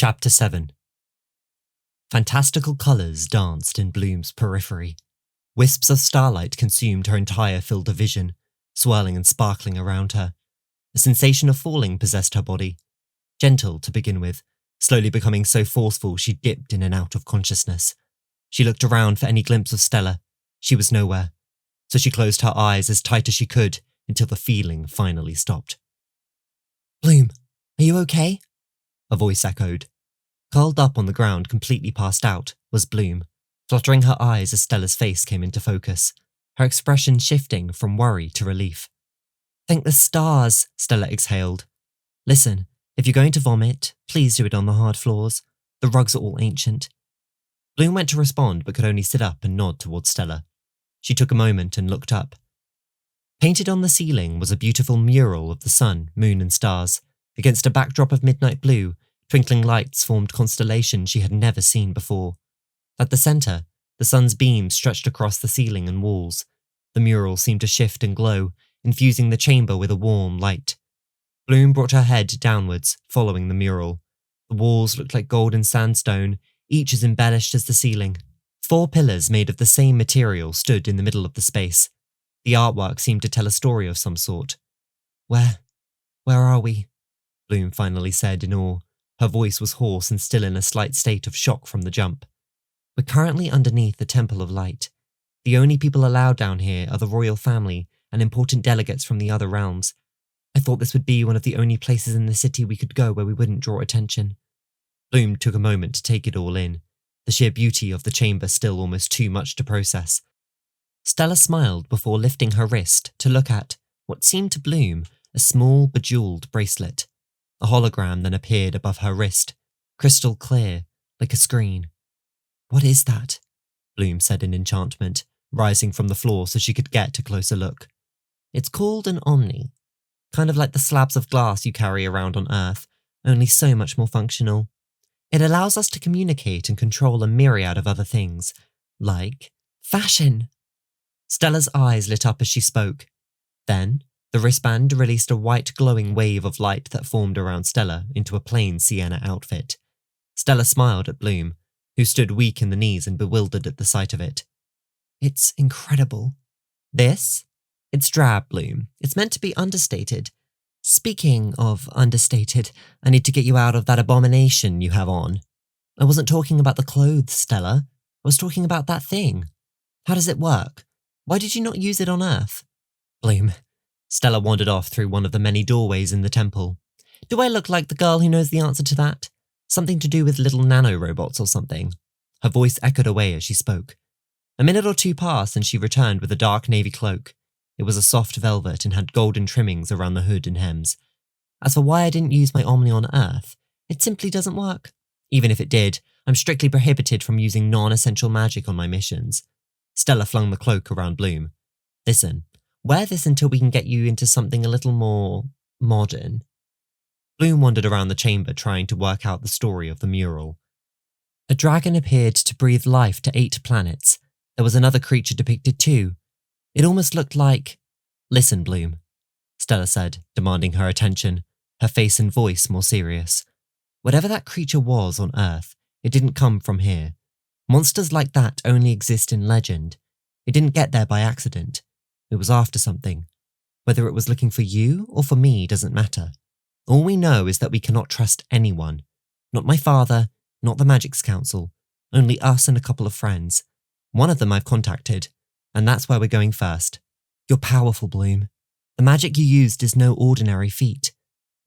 Chapter 7. Fantastical colours danced in Bloom's periphery. Wisps of starlight consumed her entire field of vision, swirling and sparkling around her. A sensation of falling possessed her body. Gentle to begin with, slowly becoming so forceful she dipped in and out of consciousness. She looked around for any glimpse of Stella. She was nowhere, so she closed her eyes as tight as she could until the feeling finally stopped. "Bloom, are you okay?" A voice echoed. Curled up on the ground, completely passed out, was Bloom, fluttering her eyes as Stella's face came into focus, her expression shifting from worry to relief. "Thank the stars," Stella exhaled. "Listen, if you're going to vomit, please do it on the hard floors. The rugs are all ancient." Bloom went to respond but could only sit up and nod towards Stella. She took a moment and looked up. Painted on the ceiling was a beautiful mural of the sun, moon and stars. Against a backdrop of midnight blue, twinkling lights formed constellations she had never seen before. At the centre, the sun's beams stretched across the ceiling and walls. The mural seemed to shift and glow, infusing the chamber with a warm light. Bloom brought her head downwards, following the mural. The walls looked like golden sandstone, each as embellished as the ceiling. 4 pillars made of the same material stood in the middle of the space. The artwork seemed to tell a story of some sort. Where are we?" Bloom finally said in awe. Her voice was hoarse and still in a slight state of shock from the jump. "We're currently underneath the Temple of Light. The only people allowed down here are the royal family and important delegates from the other realms. I thought this would be one of the only places in the city we could go where we wouldn't draw attention." Bloom took a moment to take it all in, the sheer beauty of the chamber still almost too much to process. Stella smiled before lifting her wrist to look at what seemed to Bloom a small bejeweled bracelet. A hologram then appeared above her wrist, crystal clear, like a screen. "What is that?" Bloom said in enchantment, rising from the floor so she could get a closer look. "It's called an Omni. Kind of like the slabs of glass you carry around on Earth, only so much more functional. It allows us to communicate and control a myriad of other things, like fashion." Stella's eyes lit up as she spoke. Then, the wristband released a white glowing wave of light that formed around Stella into a plain sienna outfit. Stella smiled at Bloom, who stood weak in the knees and bewildered at the sight of it. "It's incredible." "This? It's drab, Bloom. It's meant to be understated. Speaking of understated, I need to get you out of that abomination you have on. I wasn't talking about the clothes, Stella. I was talking about that thing. How does it work? Why did you not use it on Earth?" "Bloom." Stella wandered off through one of the many doorways in the temple. "Do I look like the girl who knows the answer to that? Something to do with little nanorobots or something?" Her voice echoed away as she spoke. A minute or two passed and she returned with a dark navy cloak. It was a soft velvet and had golden trimmings around the hood and hems. "As for why I didn't use my Omni on Earth, it simply doesn't work. Even if it did, I'm strictly prohibited from using non-essential magic on my missions." Stella flung the cloak around Bloom. "Listen, wear this until we can get you into something a little more modern." Bloom wandered around the chamber trying to work out the story of the mural. A dragon appeared to breathe life to 8 planets. There was another creature depicted too. It almost looked like... "Listen, Bloom," Stella said, demanding her attention, her face and voice more serious. "Whatever that creature was on Earth, it didn't come from here. Monsters like that only exist in legend. It didn't get there by accident. It was after something. Whether it was looking for you or for me doesn't matter. All we know is that we cannot trust anyone. Not my father, not the Magix Council. Only us and a couple of friends. One of them I've contacted, and that's where we're going first. You're powerful, Bloom. The magic you used is no ordinary feat.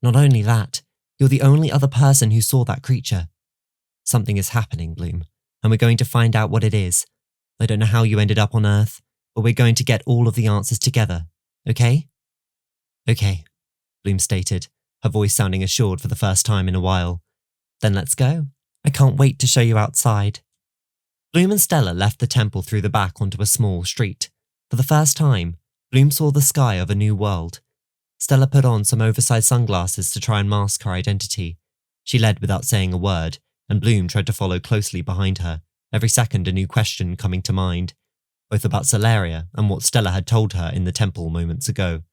Not only that, you're the only other person who saw that creature. Something is happening, Bloom, and we're going to find out what it is. I don't know how you ended up on Earth, but we're going to get all of the answers together, okay?" "Okay," Bloom stated, her voice sounding assured for the first time in a while. "Then let's go. I can't wait to show you outside." Bloom and Stella left the temple through the back onto a small street. For the first time, Bloom saw the sky of a new world. Stella put on some oversized sunglasses to try and mask her identity. She led without saying a word, and Bloom tried to follow closely behind her, every second a new question coming to mind, both about Solaria and what Stella had told her in the temple moments ago.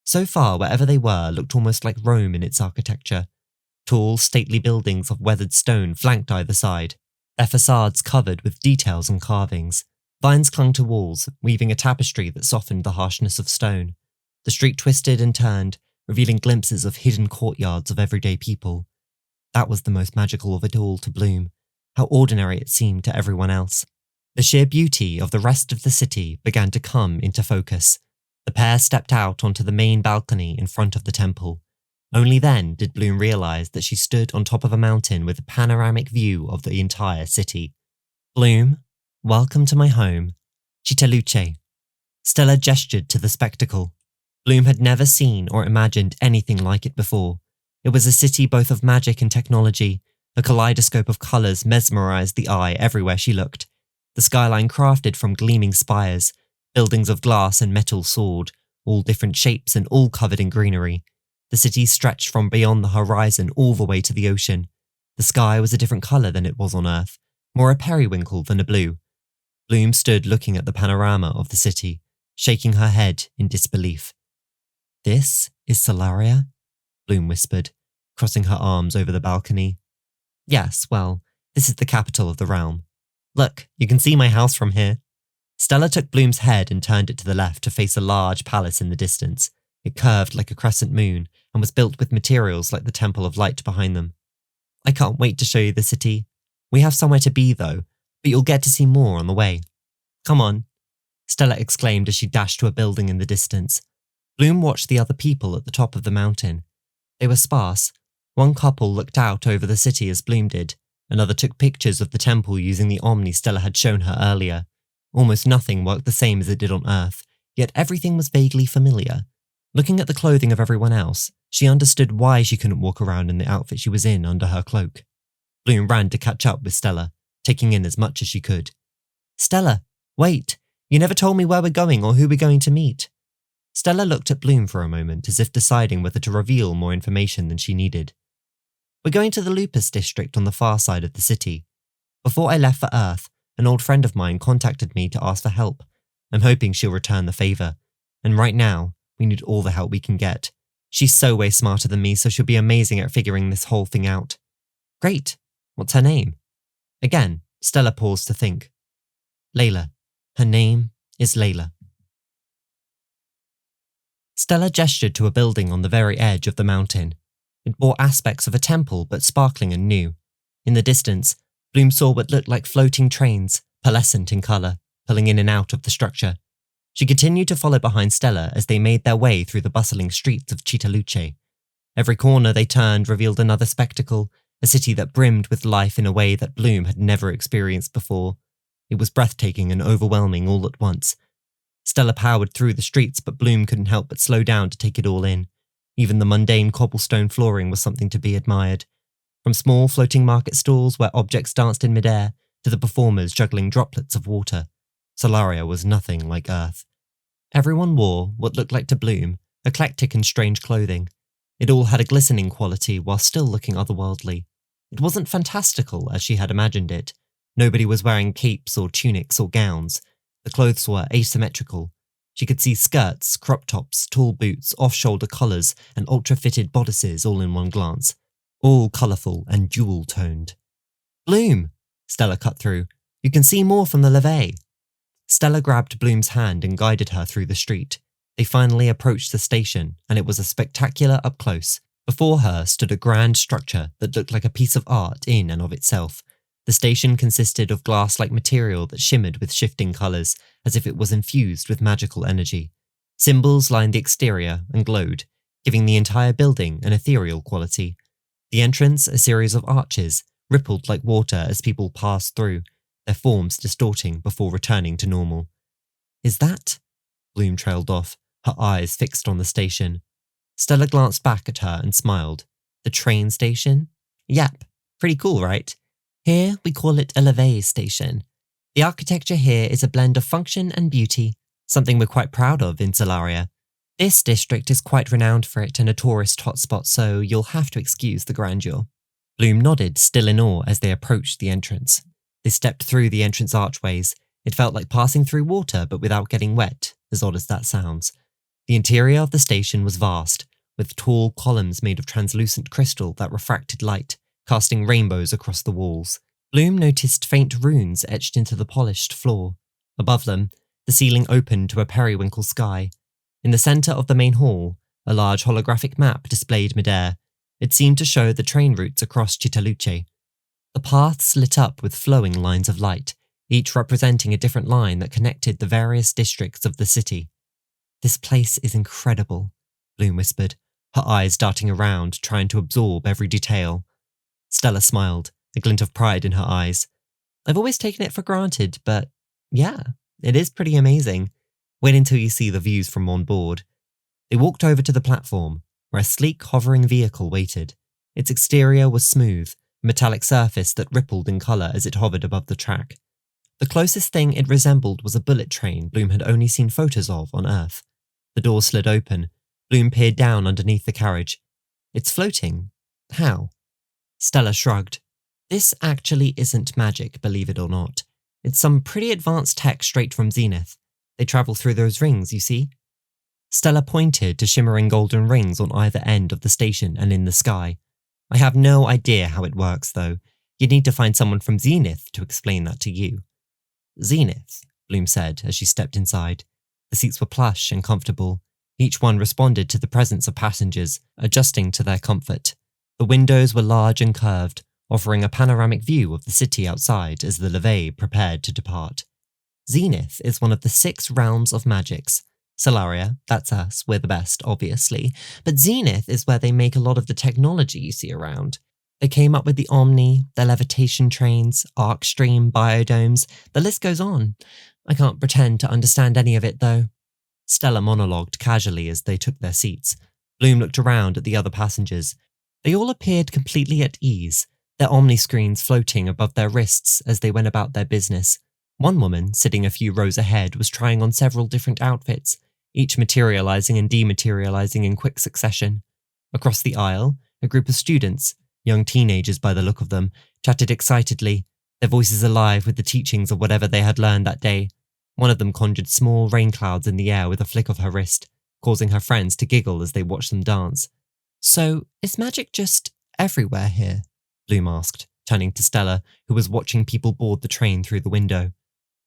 So far, wherever they were looked almost like Rome in its architecture. Tall, stately buildings of weathered stone flanked either side, their facades covered with details and carvings. Vines clung to walls, weaving a tapestry that softened the harshness of stone. The street twisted and turned, revealing glimpses of hidden courtyards of everyday people. That was the most magical of it all to Bloom, how ordinary it seemed to everyone else. The sheer beauty of the rest of the city began to come into focus. The pair stepped out onto the main balcony in front of the temple. Only then did Bloom realize that she stood on top of a mountain with a panoramic view of the entire city. Bloom, welcome to my home, Chitaluce. Stella gestured to the spectacle. Bloom had never seen or imagined anything like it before. It was a city both of magic and technology. A kaleidoscope of colours mesmerized the eye everywhere she looked. The skyline crafted from gleaming spires, buildings of glass and metal soared, all different shapes and all covered in greenery. The city stretched from beyond the horizon all the way to the ocean. The sky was a different colour than it was on Earth, more a periwinkle than a blue. Bloom stood looking at the panorama of the city, shaking her head in disbelief. "This is Solaria?" Bloom whispered, crossing her arms over the balcony. "Yes, well, this is the capital of the realm. Look, you can see my house from here." Stella took Bloom's head and turned it to the left to face a large palace in the distance. It curved like a crescent moon and was built with materials like the Temple of Light behind them. "I can't wait to show you the city. We have somewhere to be, though, but you'll get to see more on the way. Come on," Stella exclaimed as she dashed to a building in the distance. Bloom watched the other people at the top of the mountain. They were sparse. One couple looked out over the city as Bloom did. Another took pictures of the temple using the Omni Stella had shown her earlier. Almost nothing worked the same as it did on Earth, yet everything was vaguely familiar. Looking at the clothing of everyone else, she understood why she couldn't walk around in the outfit she was in under her cloak. Bloom ran to catch up with Stella, taking in as much as she could. "Stella, wait! You never told me where we're going or who we're going to meet." Stella looked at Bloom for a moment as if deciding whether to reveal more information than she needed. "We're going to the Lupus district on the far side of the city. Before I left for Earth, an old friend of mine contacted me to ask for help. I'm hoping she'll return the favour. And right now, we need all the help we can get. She's so way smarter than me, so she'll be amazing at figuring this whole thing out." "Great. What's her name?" Again, Stella paused to think. "Layla. Her name is Layla." Stella gestured to a building on the very edge of the mountain. It bore aspects of a temple, but sparkling and new. In the distance, Bloom saw what looked like floating trains, pearlescent in colour, pulling in and out of the structure. She continued to follow behind Stella as they made their way through the bustling streets of Chitaluce. Every corner they turned revealed another spectacle, a city that brimmed with life in a way that Bloom had never experienced before. It was breathtaking and overwhelming all at once. Stella powered through the streets, but Bloom couldn't help but slow down to take it all in. Even the mundane cobblestone flooring was something to be admired. From small floating market stalls where objects danced in midair to the performers juggling droplets of water, Solaria was nothing like Earth. Everyone wore what looked like to Bloom eclectic and strange clothing. It all had a glistening quality while still looking otherworldly. It wasn't fantastical as she had imagined it. Nobody was wearing capes or tunics or gowns. The clothes were asymmetrical. She could see skirts, crop tops, tall boots, off-shoulder collars, and ultra-fitted bodices all in one glance. All colourful and jewel-toned. "Bloom!" Stella cut through. "You can see more from the levee." Stella grabbed Bloom's hand and guided her through the street. They finally approached the station, and it was a spectacular up-close. Before her stood a grand structure that looked like a piece of art in and of itself. The station consisted of glass-like material that shimmered with shifting colours, as if it was infused with magical energy. Symbols lined the exterior and glowed, giving the entire building an ethereal quality. The entrance, a series of arches, rippled like water as people passed through, their forms distorting before returning to normal. "Is that?" Bloom trailed off, her eyes fixed on the station. Stella glanced back at her and smiled. "The train station?" "Yep, pretty cool, right? Here we call it a levee station. The architecture here is a blend of function and beauty, something we're quite proud of in Solaria. This district is quite renowned for it and a tourist hotspot, so you'll have to excuse the grandeur." Bloom nodded, still in awe, as they approached the entrance. They stepped through the entrance archways. It felt like passing through water, but without getting wet, as odd as that sounds. The interior of the station was vast, with tall columns made of translucent crystal that refracted light, casting rainbows across the walls. Bloom noticed faint runes etched into the polished floor. Above them, the ceiling opened to a periwinkle sky. In the centre of the main hall, a large holographic map displayed midair. It seemed to show the train routes across Citaluce. The paths lit up with flowing lines of light, each representing a different line that connected the various districts of the city. "This place is incredible," Bloom whispered, her eyes darting around, trying to absorb every detail. Stella smiled, a glint of pride in her eyes. "I've always taken it for granted, but yeah, it is pretty amazing. Wait until you see the views from on board." They walked over to the platform, where a sleek hovering vehicle waited. Its exterior was smooth, a metallic surface that rippled in colour as it hovered above the track. The closest thing it resembled was a bullet train Bloom had only seen photos of on Earth. The door slid open. Bloom peered down underneath the carriage. "It's floating. How?" Stella shrugged. "This actually isn't magic, believe it or not. It's some pretty advanced tech straight from Zenith. They travel through those rings, you see?" Stella pointed to shimmering golden rings on either end of the station and in the sky. "I have no idea how it works, though. You'd need to find someone from Zenith to explain that to you." "Zenith," Bloom said as she stepped inside. The seats were plush and comfortable. Each one responded to the presence of passengers, adjusting to their comfort. The windows were large and curved, offering a panoramic view of the city outside as the levee prepared to depart. Zenith is one of the 6 realms of Magix. Solaria, that's us, we're the best, obviously. But Zenith is where they make a lot of the technology you see around. They came up with the Omni, their levitation trains, arc stream, biodomes, the list goes on. I can't pretend to understand any of it, though. Stella monologued casually as they took their seats. Bloom looked around at the other passengers. They all appeared completely at ease, their Omni screens floating above their wrists as they went about their business. One woman, sitting a few rows ahead, was trying on several different outfits, each materializing and dematerializing in quick succession. Across the aisle, a group of students, young teenagers by the look of them, chatted excitedly, their voices alive with the teachings of whatever they had learned that day. One of them conjured small rain clouds in the air with a flick of her wrist, causing her friends to giggle as they watched them dance. "So, is magic just everywhere here?" Bloom asked, turning to Stella, who was watching people board the train through the window.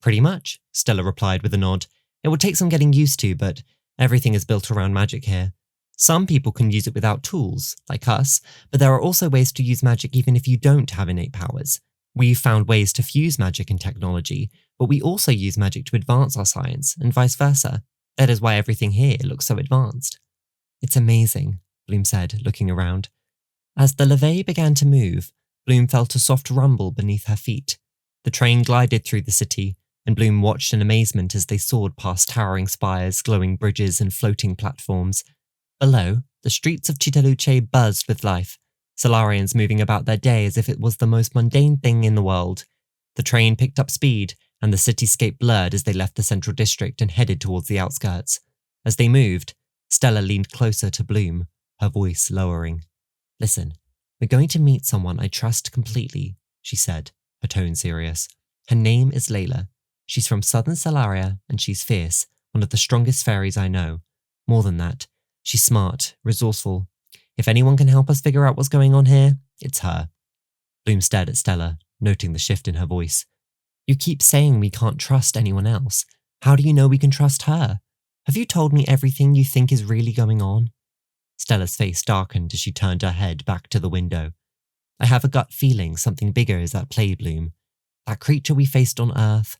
"Pretty much," Stella replied with a nod. "It would take some getting used to, but everything is built around magic here. Some people can use it without tools, like us, but there are also ways to use magic even if you don't have innate powers. We've found ways to fuse magic and technology, but we also use magic to advance our science, and vice versa. That is why everything here looks so advanced." "It's amazing," Bloom said, looking around. As the levee began to move, Bloom felt a soft rumble beneath her feet. The train glided through the city, and Bloom watched in amazement as they soared past towering spires, glowing bridges, and floating platforms. Below, the streets of Citaluce buzzed with life, Solarians moving about their day as if it was the most mundane thing in the world. The train picked up speed, and the cityscape blurred as they left the central district and headed towards the outskirts. As they moved, Stella leaned closer to Bloom, her voice lowering. "Listen, we're going to meet someone I trust completely," she said, her tone serious. "Her name is Layla. She's from southern Solaria, and she's fierce, one of the strongest fairies I know. More than that, she's smart, resourceful. If anyone can help us figure out what's going on here, it's her." Bloom stared at Stella, noting the shift in her voice. "You keep saying we can't trust anyone else. How do you know we can trust her? Have you told me everything you think is really going on?" Stella's face darkened as she turned her head back to the window. "I have a gut feeling something bigger is at play, Bloom. That creature we faced on Earth,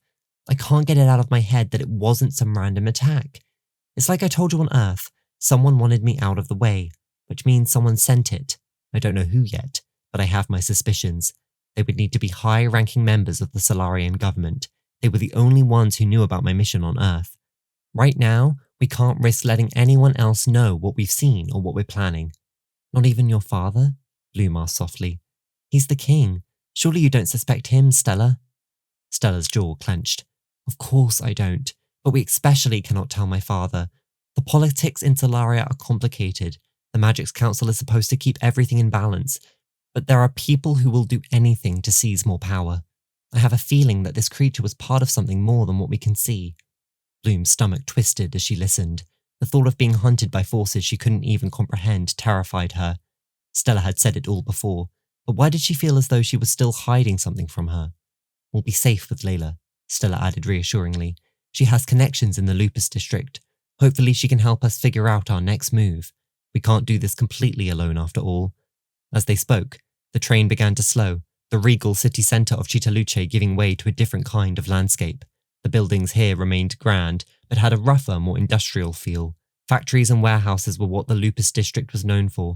I can't get it out of my head that it wasn't some random attack. It's like I told you on Earth, someone wanted me out of the way, which means someone sent it. I don't know who yet, but I have my suspicions. They would need to be high-ranking members of the Solarian government. They were the only ones who knew about my mission on Earth. Right now, we can't risk letting anyone else know what we've seen or what we're planning." "Not even your father?" Bloom asked softly. "He's the king. Surely you don't suspect him, Stella?" Stella's jaw clenched. "Of course I don't, but we especially cannot tell my father. The politics in Solaria are complicated. The Magix Council is supposed to keep everything in balance, but there are people who will do anything to seize more power. I have a feeling that this creature was part of something more than what we can see." Bloom's stomach twisted as she listened, The thought of being hunted by forces she couldn't even comprehend terrified her. Stella had said it all before, but why did she feel as though she was still hiding something from her? We'll be safe with Layla, Stella added reassuringly. She has connections in the Lupus district. Hopefully she can help us figure out our next move. We can't do this completely alone after all. As they spoke, the train began to slow, the regal city centre of Cittaluce giving way to a different kind of landscape. The buildings here remained grand, but had a rougher, more industrial feel. Factories and warehouses were what the Lupus district was known for.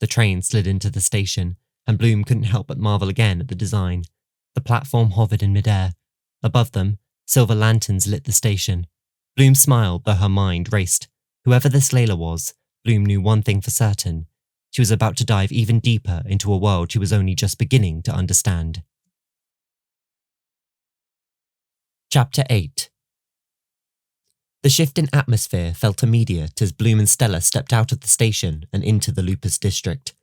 The train slid into the station, and Bloom couldn't help but marvel again at the design. The platform hovered in midair. Above them, silver lanterns lit the station. Bloom smiled, though her mind raced. Whoever this Layla was, Bloom knew one thing for certain. She was about to dive even deeper into a world she was only just beginning to understand. Chapter 8. The shift in atmosphere felt immediate as Bloom and Stella stepped out of the station and into the Lupus district.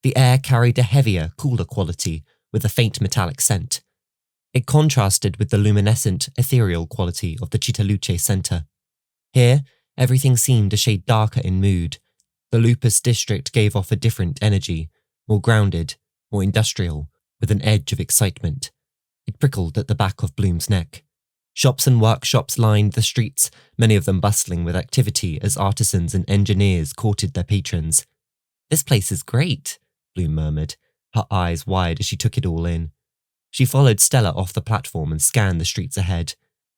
The air carried a heavier, cooler quality with a faint metallic scent. It contrasted with the luminescent, ethereal quality of the Cittaluce centre. Here, everything seemed a shade darker in mood. The Lupus district gave off a different energy, more grounded, more industrial, with an edge of excitement. It prickled at the back of Bloom's neck. Shops and workshops lined the streets, many of them bustling with activity as artisans and engineers courted their patrons. "This place is great," Bloom murmured, her eyes wide as she took it all in. She followed Stella off the platform and scanned the streets ahead.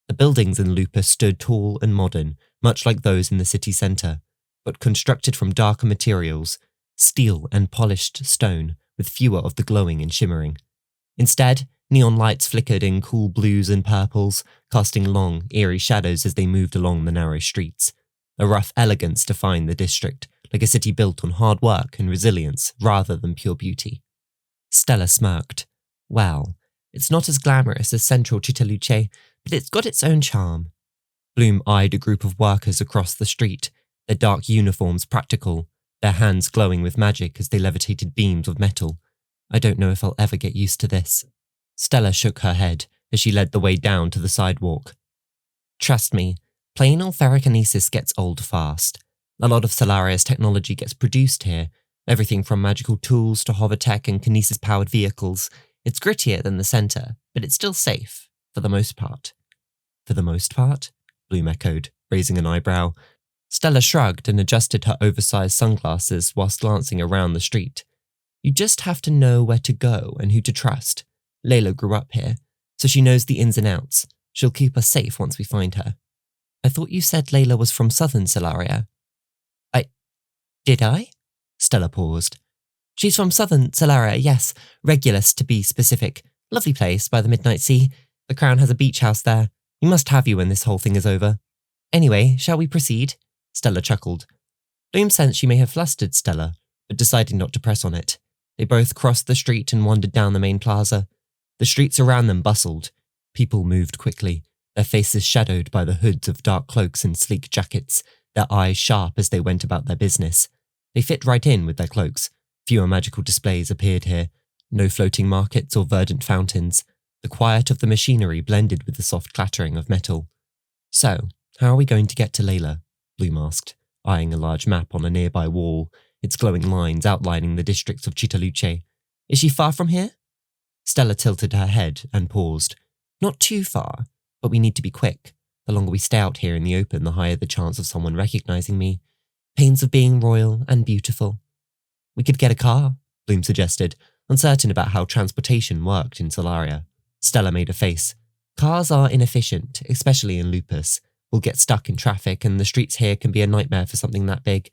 The buildings in Lupus stood tall and modern, much like those in the city centre, but constructed from darker materials, steel and polished stone, with fewer of the glowing and shimmering. Instead, neon lights flickered in cool blues and purples, casting long, eerie shadows as they moved along the narrow streets. A rough elegance defined the district, like a city built on hard work and resilience rather than pure beauty. Stella smirked. Well, it's not as glamorous as central Cittaluce, but it's got its own charm. Bloom eyed a group of workers across the street, their dark uniforms practical, their hands glowing with magic as they levitated beams of metal. I don't know if I'll ever get used to this. Stella shook her head as she led the way down to the sidewalk. Trust me, plain old ferrokinesis gets old fast. A lot of Solaria's technology gets produced here, everything from magical tools to hover tech and kinesis-powered vehicles. It's grittier than the centre, but it's still safe, for the most part. For the most part? Bloom echoed, raising an eyebrow. Stella shrugged and adjusted her oversized sunglasses whilst glancing around the street. You just have to know where to go and who to trust. Layla grew up here, so she knows the ins and outs. She'll keep us safe once we find her. I thought you said Layla was from southern Solaria. Did I? Stella paused. She's from southern Solaria, yes. Regulus, to be specific. Lovely place by the Midnight Sea. The Crown has a beach house there. We must have you when this whole thing is over. Anyway, shall we proceed? Stella chuckled. Bloom sensed she may have flustered Stella, but decided not to press on it. They both crossed the street and wandered down the main plaza. The streets around them bustled. People moved quickly, their faces shadowed by the hoods of dark cloaks and sleek jackets, their eyes sharp as they went about their business. They fit right in with their cloaks. Fewer magical displays appeared here. No floating markets or verdant fountains. The quiet of the machinery blended with the soft clattering of metal. So, how are we going to get to Layla? Bloom asked, eyeing a large map on a nearby wall, its glowing lines outlining the districts of Cittaluce. Is she far from here? Stella tilted her head and paused. Not too far, but we need to be quick. The longer we stay out here in the open, the higher the chance of someone recognizing me. Pains of being royal and beautiful. We could get a car, Bloom suggested, uncertain about how transportation worked in Solaria. Stella made a face. Cars are inefficient, especially in Lupus. We'll get stuck in traffic, and the streets here can be a nightmare for something that big.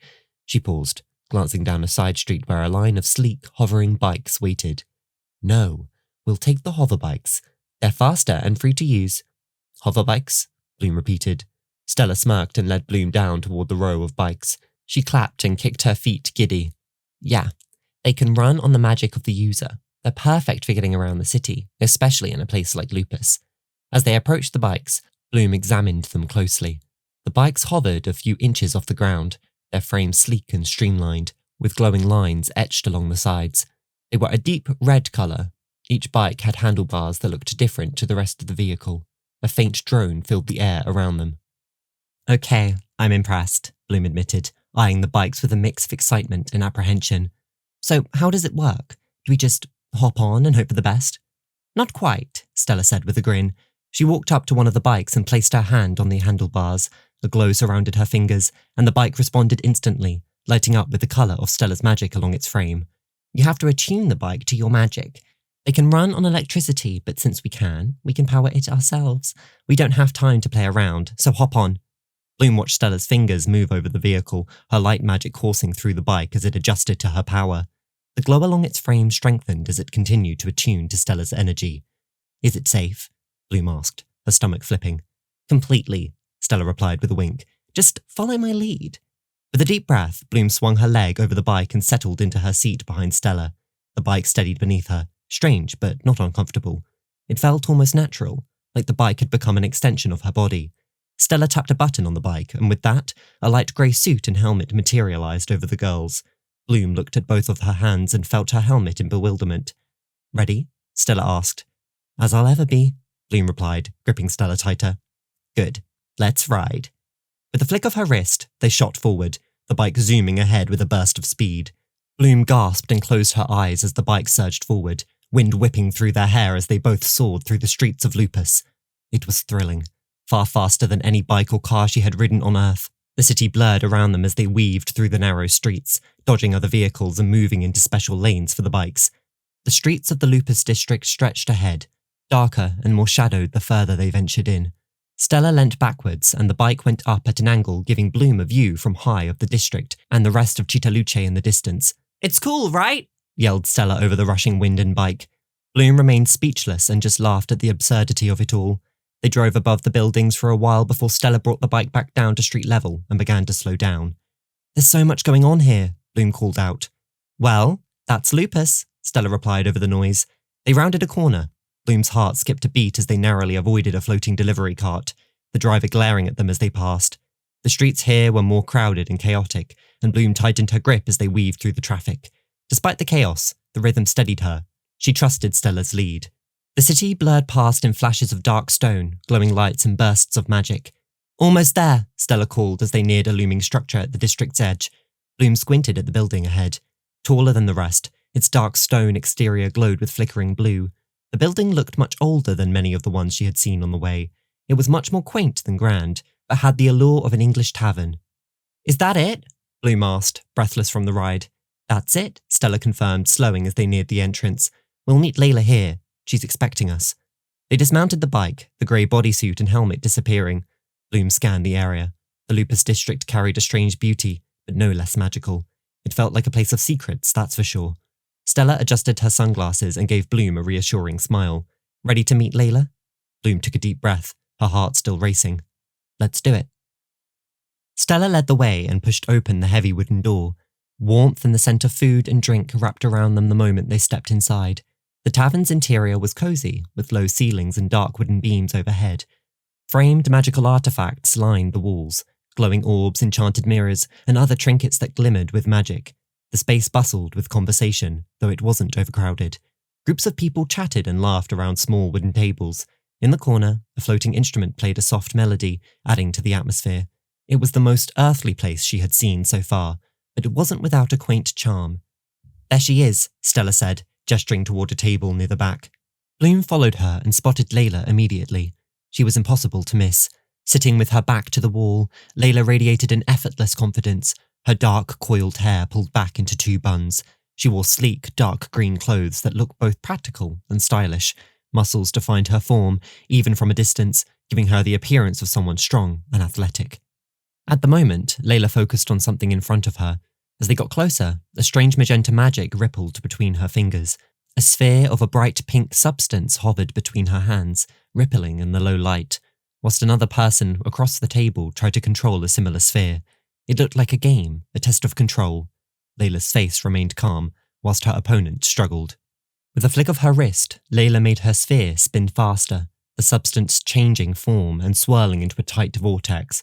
She paused, glancing down a side street where a line of sleek, hovering bikes waited. No, we'll take the hover bikes. They're faster and free to use. Hover bikes? Bloom repeated. Stella smirked and led Bloom down toward the row of bikes. She clapped and kicked her feet giddy. Yeah, they can run on the magic of the user. They're perfect for getting around the city, especially in a place like Lupus. As they approached the bikes, Bloom examined them closely. The bikes hovered a few inches off the ground, their frames sleek and streamlined, with glowing lines etched along the sides. They were a deep red colour. Each bike had handlebars that looked different to the rest of the vehicle. A faint drone filled the air around them. Okay, I'm impressed, Bloom admitted, eyeing the bikes with a mix of excitement and apprehension. So, how does it work? Do we just hop on and hope for the best? Not quite, Stella said with a grin. She walked up to one of the bikes and placed her hand on the handlebars. A glow surrounded her fingers, and the bike responded instantly, lighting up with the colour of Stella's magic along its frame. You have to attune the bike to your magic. They can run on electricity, but since we can power it ourselves. We don't have time to play around, so hop on. Bloom watched Stella's fingers move over the vehicle, her light magic coursing through the bike as it adjusted to her power. The glow along its frame strengthened as it continued to attune to Stella's energy. Is it safe? Bloom asked, her stomach flipping. Completely, Stella replied with a wink. Just follow my lead. With a deep breath, Bloom swung her leg over the bike and settled into her seat behind Stella. The bike steadied beneath her, strange but not uncomfortable. It felt almost natural, like the bike had become an extension of her body. Stella tapped a button on the bike, and with that, a light grey suit and helmet materialised over the girls. Bloom looked at both of her hands and felt her helmet in bewilderment. Ready? Stella asked. As I'll ever be, Bloom replied, gripping Stella tighter. Good. Let's ride. With a flick of her wrist, they shot forward, the bike zooming ahead with a burst of speed. Bloom gasped and closed her eyes as the bike surged forward, wind whipping through their hair as they both soared through the streets of Lupus. It was thrilling. Far faster than any bike or car she had ridden on Earth. The city blurred around them as they weaved through the narrow streets, dodging other vehicles and moving into special lanes for the bikes. The streets of the Lupus district stretched ahead, darker and more shadowed the further they ventured in. Stella leant backwards and the bike went up at an angle, giving Bloom a view from high of the district and the rest of Cittaluce in the distance. It's cool, right? Yelled Stella over the rushing wind and bike. Bloom remained speechless and just laughed at the absurdity of it all. They drove above the buildings for a while before Stella brought the bike back down to street level and began to slow down. There's so much going on here, Bloom called out. Well, that's Lupus, Stella replied over the noise. They rounded a corner. Bloom's heart skipped a beat as they narrowly avoided a floating delivery cart, the driver glaring at them as they passed. The streets here were more crowded and chaotic, and Bloom tightened her grip as they weaved through the traffic. Despite the chaos, the rhythm steadied her. She trusted Stella's lead. The city blurred past in flashes of dark stone, glowing lights and bursts of magic. Almost there, Stella called as they neared a looming structure at the district's edge. Bloom squinted at the building ahead. Taller than the rest, its dark stone exterior glowed with flickering blue. The building looked much older than many of the ones she had seen on the way. It was much more quaint than grand, but had the allure of an English tavern. Is that it? Bloom asked, breathless from the ride. That's it, Stella confirmed, slowing as they neared the entrance. We'll meet Layla here. She's expecting us. They dismounted the bike, the grey bodysuit and helmet disappearing. Bloom scanned the area. The Lupus district carried a strange beauty, but no less magical. It felt like a place of secrets, that's for sure. Stella adjusted her sunglasses and gave Bloom a reassuring smile. Ready to meet Layla? Bloom took a deep breath, her heart still racing. Let's do it. Stella led the way and pushed open the heavy wooden door. Warmth and the scent of food and drink wrapped around them the moment they stepped inside. The tavern's interior was cosy, with low ceilings and dark wooden beams overhead. Framed magical artifacts lined the walls, glowing orbs, enchanted mirrors, and other trinkets that glimmered with magic. The space bustled with conversation, though it wasn't overcrowded. Groups of people chatted and laughed around small wooden tables. In the corner, a floating instrument played a soft melody, adding to the atmosphere. It was the most earthly place she had seen so far, but it wasn't without a quaint charm. There she is, Stella said, gesturing toward a table near the back. Bloom followed her and spotted Layla immediately. She was impossible to miss. Sitting with her back to the wall, Layla radiated an effortless confidence, her dark, coiled hair pulled back into two buns. She wore sleek, dark green clothes that looked both practical and stylish. Muscles defined her form, even from a distance, giving her the appearance of someone strong and athletic. At the moment, Layla focused on something in front of her. As they got closer, a strange magenta magic rippled between her fingers. A sphere of a bright pink substance hovered between her hands, rippling in the low light, whilst another person across the table tried to control a similar sphere. It looked like a game, a test of control. Layla's face remained calm, whilst her opponent struggled. With a flick of her wrist, Layla made her sphere spin faster, the substance changing form and swirling into a tight vortex.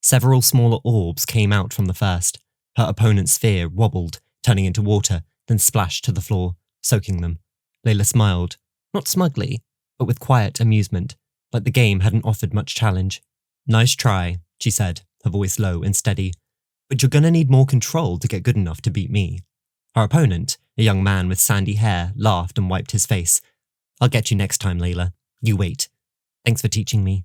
Several smaller orbs came out from the first. Her opponent's sphere wobbled, turning into water, then splashed to the floor, soaking them. Layla smiled, not smugly, but with quiet amusement, like the game hadn't offered much challenge. Nice try, she said, her voice low and steady. But you're gonna need more control to get good enough to beat me. Her opponent, a young man with sandy hair, laughed and wiped his face. I'll get you next time, Layla. You wait. Thanks for teaching me.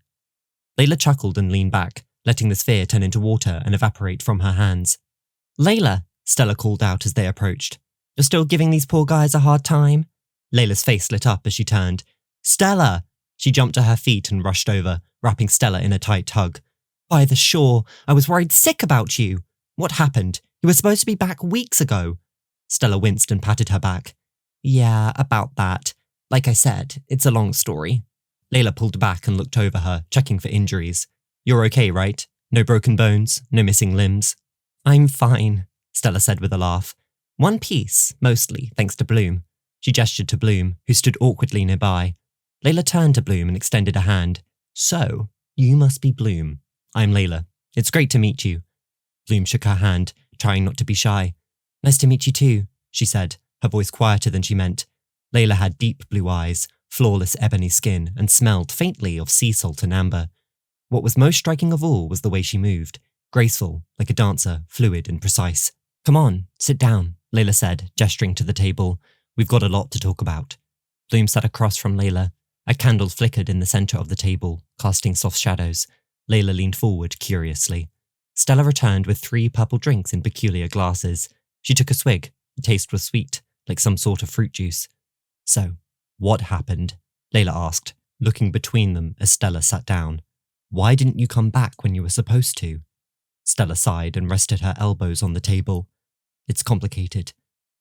Layla chuckled and leaned back, letting the sphere turn into water and evaporate from her hands. Layla, Stella called out as they approached. You're still giving these poor guys a hard time? Layla's face lit up as she turned. Stella! She jumped to her feet and rushed over, wrapping Stella in a tight hug. By the shore, I was worried sick about you. What happened? You were supposed to be back weeks ago. Stella winced and patted her back. Yeah, about that. Like I said, it's a long story. Layla pulled back and looked over her, checking for injuries. You're okay, right? No broken bones? No missing limbs? I'm fine, Stella said with a laugh. One piece, mostly, thanks to Bloom. She gestured to Bloom, who stood awkwardly nearby. Layla turned to Bloom and extended a hand. So, you must be Bloom. I'm Layla. It's great to meet you. Bloom shook her hand, trying not to be shy. Nice to meet you too, she said, her voice quieter than she meant. Layla had deep blue eyes, flawless ebony skin, and smelled faintly of sea salt and amber. What was most striking of all was the way she moved, graceful, like a dancer, fluid and precise. Come on, sit down, Layla said, gesturing to the table. We've got a lot to talk about. Bloom sat across from Layla. A candle flickered in the centre of the table, casting soft shadows. Layla leaned forward curiously. Stella returned with 3 purple drinks in peculiar glasses. She took a swig. The taste was sweet, like some sort of fruit juice. So, what happened? Layla asked, looking between them as Stella sat down. Why didn't you come back when you were supposed to? Stella sighed and rested her elbows on the table. It's complicated.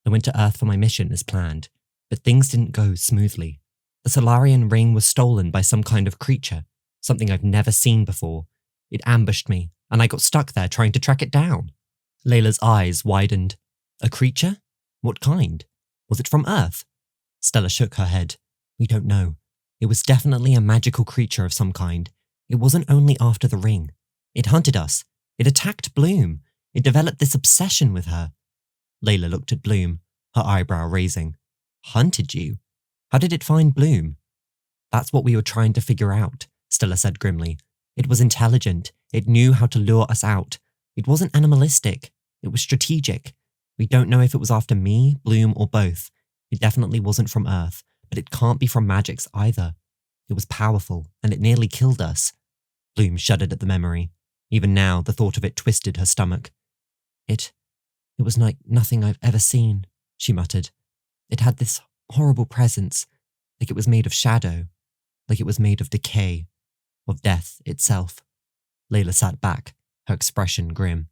I went to Earth for my mission as planned, but things didn't go smoothly. The Solarian ring was stolen by some kind of creature, something I've never seen before. It ambushed me, and I got stuck there trying to track it down. Layla's eyes widened. A creature? What kind? Was it from Earth? Stella shook her head. We don't know. It was definitely a magical creature of some kind. It wasn't only after the ring. It hunted us. It attacked Bloom. It developed this obsession with her. Layla looked at Bloom, her eyebrow raising. Hunted you? How did it find Bloom? That's what we were trying to figure out, Stella said grimly. It was intelligent. It knew how to lure us out. It wasn't animalistic. It was strategic. We don't know if it was after me, Bloom, or both. It definitely wasn't from Earth, but it can't be from Magix either. It was powerful, and it nearly killed us. Bloom shuddered at the memory. Even now, the thought of it twisted her stomach. It was like nothing I've ever seen, she muttered. It had this horrible presence, like it was made of shadow, like it was made of decay, of death itself. Layla sat back, her expression grim.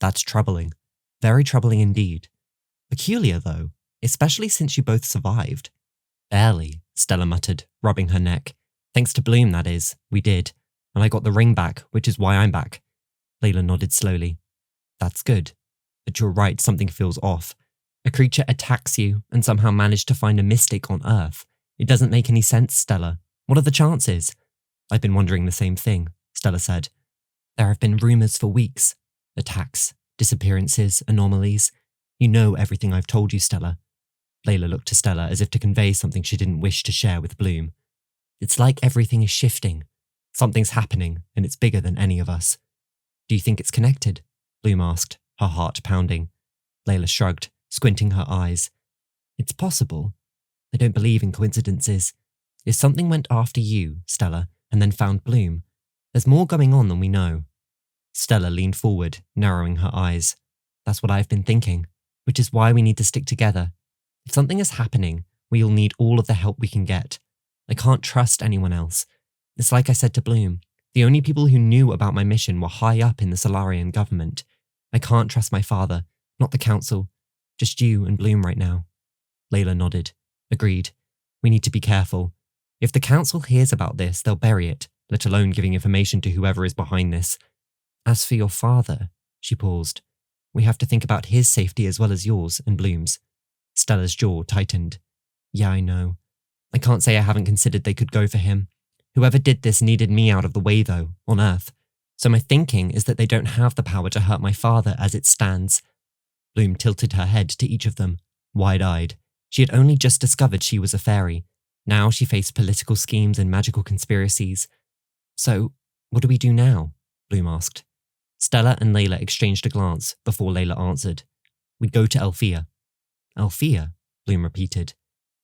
That's troubling. Very troubling indeed. Peculiar, though, especially since you both survived. Barely, Stella muttered, rubbing her neck. Thanks to Bloom, that is. We did. And I got the ring back, which is why I'm back. Layla nodded slowly. That's good. But you're right, something feels off. A creature attacks you and somehow managed to find a mystic on Earth. It doesn't make any sense, Stella. What are the chances? I've been wondering the same thing, Stella said. There have been rumours for weeks. Attacks, disappearances, anomalies. You know everything I've told you, Stella. Layla looked to Stella as if to convey something she didn't wish to share with Bloom. It's like everything is shifting. Something's happening, and it's bigger than any of us. Do you think it's connected? Bloom asked, her heart pounding. Layla shrugged, squinting her eyes. It's possible. I don't believe in coincidences. If something went after you, Stella, and then found Bloom, there's more going on than we know. Stella leaned forward, narrowing her eyes. That's what I've been thinking, which is why we need to stick together. If something is happening, we'll need all of the help we can get. I can't trust anyone else. It's like I said to Bloom. The only people who knew about my mission were high up in the Solarian government. I can't trust my father, not the council. Just you and Bloom right now. Layla nodded. Agreed. We need to be careful. If the council hears about this, they'll bury it, let alone giving information to whoever is behind this. As for your father, she paused. We have to think about his safety as well as yours and Bloom's. Stella's jaw tightened. Yeah, I know. I can't say I haven't considered they could go for him. Whoever did this needed me out of the way, though, on Earth. So my thinking is that they don't have the power to hurt my father as it stands. Bloom tilted her head to each of them, wide-eyed. She had only just discovered she was a fairy. Now she faced political schemes and magical conspiracies. So, what do we do now? Bloom asked. Stella and Layla exchanged a glance before Layla answered. We go to Alfea. Alfea? Bloom repeated.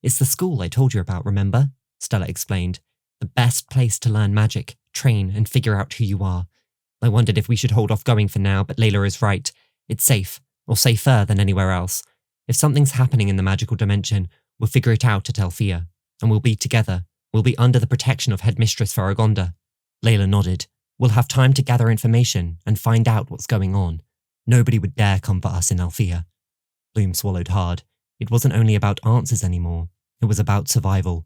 It's the school I told you about, remember? Stella explained. The best place to learn magic, train, and figure out who you are. I wondered if we should hold off going for now, but Layla is right. It's safe, or safer than anywhere else. If something's happening in the magical dimension, we'll figure it out at Alfea, and we'll be together. We'll be under the protection of Headmistress Faragonda. Layla nodded. We'll have time to gather information and find out what's going on. Nobody would dare come for us in Alfea. Bloom swallowed hard. It wasn't only about answers anymore. It was about survival.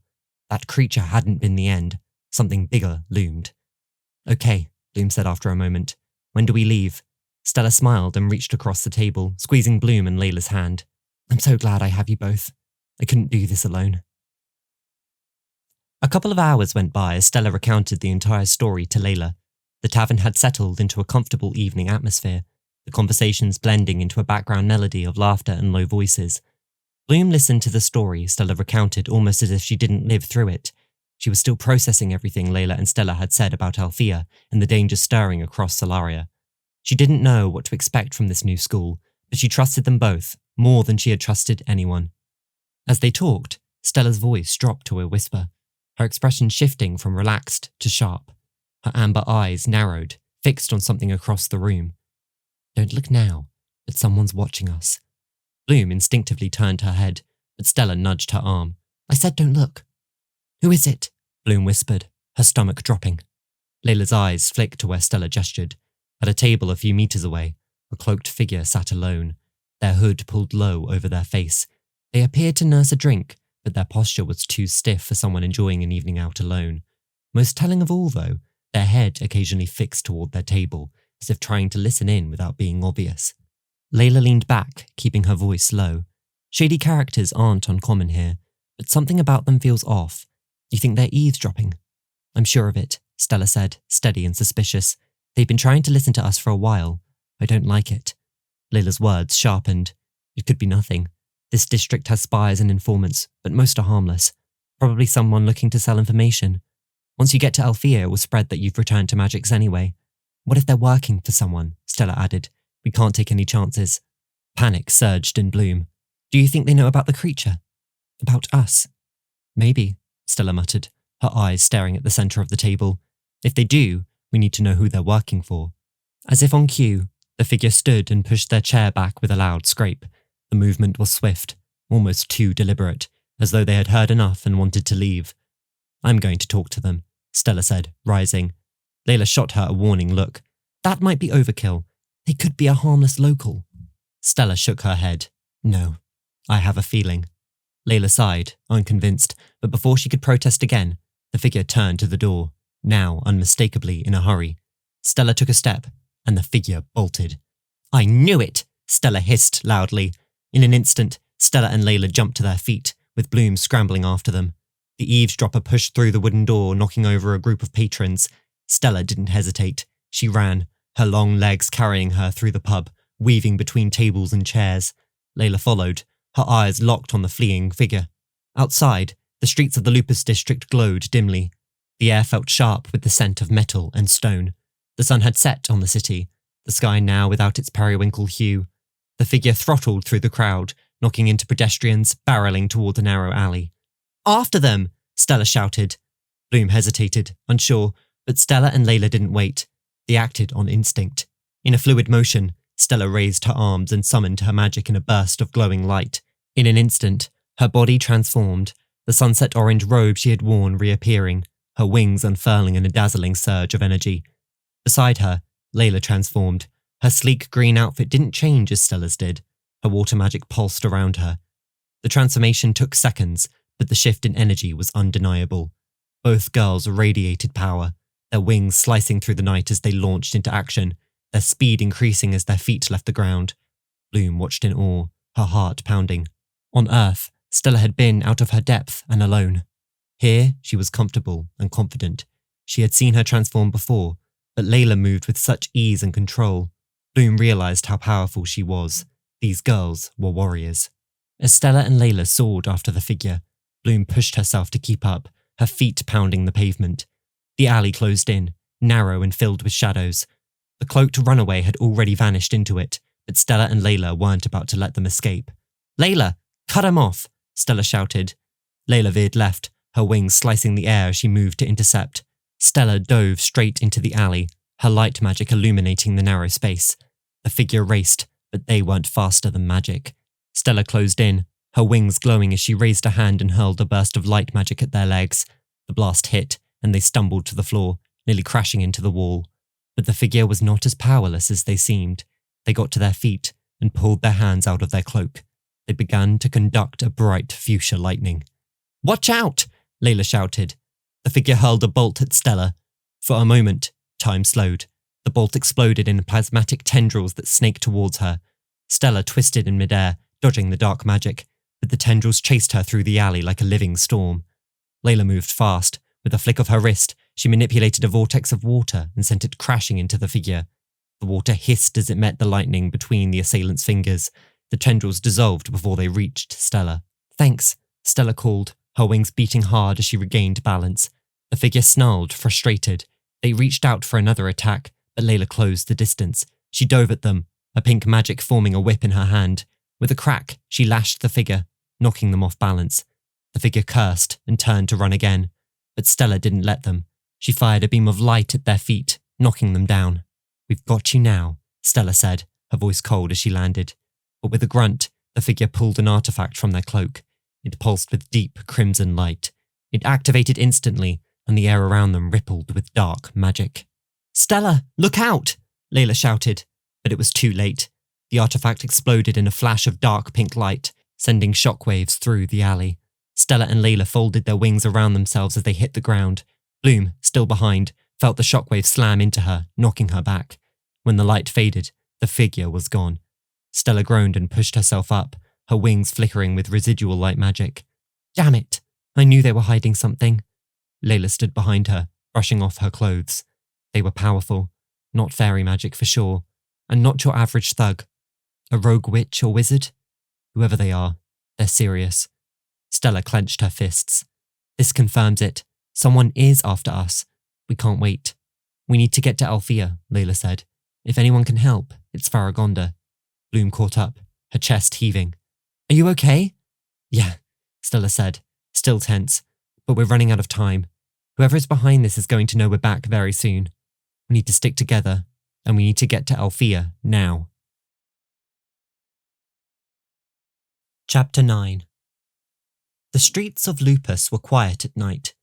That creature hadn't been the end. Something bigger loomed. Okay, Bloom said after a moment. When do we leave? Stella smiled and reached across the table, squeezing Bloom and Layla's hand. I'm so glad I have you both. I couldn't do this alone. A couple of hours went by as Stella recounted the entire story to Layla. The tavern had settled into a comfortable evening atmosphere, the conversations blending into a background melody of laughter and low voices. Bloom listened to the story Stella recounted almost as if she didn't live through it. She was still processing everything Layla and Stella had said about Alfea and the danger stirring across Solaria. She didn't know what to expect from this new school, but she trusted them both, more than she had trusted anyone. As they talked, Stella's voice dropped to a whisper, her expression shifting from relaxed to sharp. Her amber eyes narrowed, fixed on something across the room. Don't look now, but someone's watching us. Bloom instinctively turned her head, but Stella nudged her arm. I said don't look. Who is it? Bloom whispered, her stomach dropping. Layla's eyes flicked to where Stella gestured. At a table a few meters away, a cloaked figure sat alone, their hood pulled low over their face. They appeared to nurse a drink, but their posture was too stiff for someone enjoying an evening out alone. Most telling of all, though, their head occasionally fixed toward their table, as if trying to listen in without being obvious. Layla leaned back, keeping her voice low. Shady characters aren't uncommon here, but something about them feels off. You think they're eavesdropping? I'm sure of it, Stella said, steady and suspicious. They've been trying to listen to us for a while. I don't like it. Layla's words sharpened. It could be nothing. This district has spies and informants, but most are harmless. Probably someone looking to sell information. Once you get to Alfea, it will spread that you've returned to Magix anyway. What if they're working for someone? Stella added. We can't take any chances. Panic surged in Bloom. Do you think they know about the creature? About us? Maybe, Stella muttered, her eyes staring at the centre of the table. If they do, we need to know who they're working for. As if on cue, the figure stood and pushed their chair back with a loud scrape. The movement was swift, almost too deliberate, as though they had heard enough and wanted to leave. I'm going to talk to them, Stella said, rising. Layla shot her a warning look. That might be overkill. They could be a harmless local. Stella shook her head. No, I have a feeling. Layla sighed, unconvinced, but before she could protest again, the figure turned to the door, now unmistakably in a hurry. Stella took a step, and the figure bolted. I knew it, Stella hissed loudly. In an instant, Stella and Layla jumped to their feet, with Bloom scrambling after them. The eavesdropper pushed through the wooden door, knocking over a group of patrons. Stella didn't hesitate. She ran, her long legs carrying her through the pub, weaving between tables and chairs. Layla followed, her eyes locked on the fleeing figure. Outside, the streets of the Lupus district glowed dimly. The air felt sharp with the scent of metal and stone. The sun had set on the city, the sky now without its periwinkle hue. The figure throttled through the crowd, knocking into pedestrians, barreling toward a narrow alley. After them! Stella shouted. Bloom hesitated, unsure, but Stella and Layla didn't wait. They acted on instinct. In a fluid motion, Stella raised her arms and summoned her magic in a burst of glowing light. In an instant, her body transformed, the sunset orange robe she had worn reappearing, her wings unfurling in a dazzling surge of energy. Beside her, Layla transformed. Her sleek green outfit didn't change as Stella's did. Her water magic pulsed around her. The transformation took seconds, but the shift in energy was undeniable. Both girls radiated power, their wings slicing through the night as they launched into action, their speed increasing as their feet left the ground. Bloom watched in awe, her heart pounding. On Earth, Stella had been out of her depth and alone. Here, she was comfortable and confident. She had seen her transform before, but Layla moved with such ease and control. Bloom realised how powerful she was. These girls were warriors. As Stella and Layla soared after the figure, Bloom pushed herself to keep up, her feet pounding the pavement. The alley closed in, narrow and filled with shadows. The cloaked runaway had already vanished into it, but Stella and Layla weren't about to let them escape. "Layla, cut him off!" Stella shouted. Layla veered left, her wings slicing the air as she moved to intercept. Stella dove straight into the alley, her light magic illuminating the narrow space. The figure raced, but they weren't faster than magic. Stella closed in, her wings glowing as she raised a hand and hurled a burst of light magic at their legs. The blast hit, and they stumbled to the floor, nearly crashing into the wall. But the figure was not as powerless as they seemed. They got to their feet and pulled their hands out of their cloak. They began to conduct a bright fuchsia lightning. "Watch out!" Layla shouted. The figure hurled a bolt at Stella. For a moment, time slowed. The bolt exploded in plasmatic tendrils that snaked towards her. Stella twisted in midair, dodging the dark magic, but the tendrils chased her through the alley like a living storm. Layla moved fast. With a flick of her wrist, she manipulated a vortex of water and sent it crashing into the figure. The water hissed as it met the lightning between the assailant's fingers. The tendrils dissolved before they reached Stella. "Thanks," Stella called, her wings beating hard as she regained balance. The figure snarled, frustrated. They reached out for another attack, but Layla closed the distance. She dove at them, a pink magic forming a whip in her hand. With a crack, she lashed the figure, knocking them off balance. The figure cursed and turned to run again, but Stella didn't let them. She fired a beam of light at their feet, knocking them down. "We've got you now," Stella said, her voice cold as she landed. But with a grunt, the figure pulled an artifact from their cloak. It pulsed with deep crimson light. It activated instantly, and the air around them rippled with dark magic. "Stella, look out!" Layla shouted, but it was too late. The artifact exploded in a flash of dark pink light, sending shockwaves through the alley. Stella and Layla folded their wings around themselves as they hit the ground. Bloom, still behind, felt the shockwave slam into her, knocking her back. When the light faded, the figure was gone. Stella groaned and pushed herself up, her wings flickering with residual light magic. "Damn it! I knew they were hiding something." Layla stood behind her, brushing off her clothes. They were powerful, not fairy magic for sure, and not your average thug. A rogue witch or wizard? Whoever they are, they're serious. Stella clenched her fists. "This confirms it. Someone is after us. We can't wait." "We need to get to Alfea," Layla said. "If anyone can help, it's Faragonda." Bloom caught up, her chest heaving. "Are you okay?" "Yeah," Stella said, still tense, "but we're running out of time. Whoever is behind this is going to know we're back very soon. We need to stick together, and we need to get to Alfea now." Chapter 9. The streets of Lupus were quiet at night.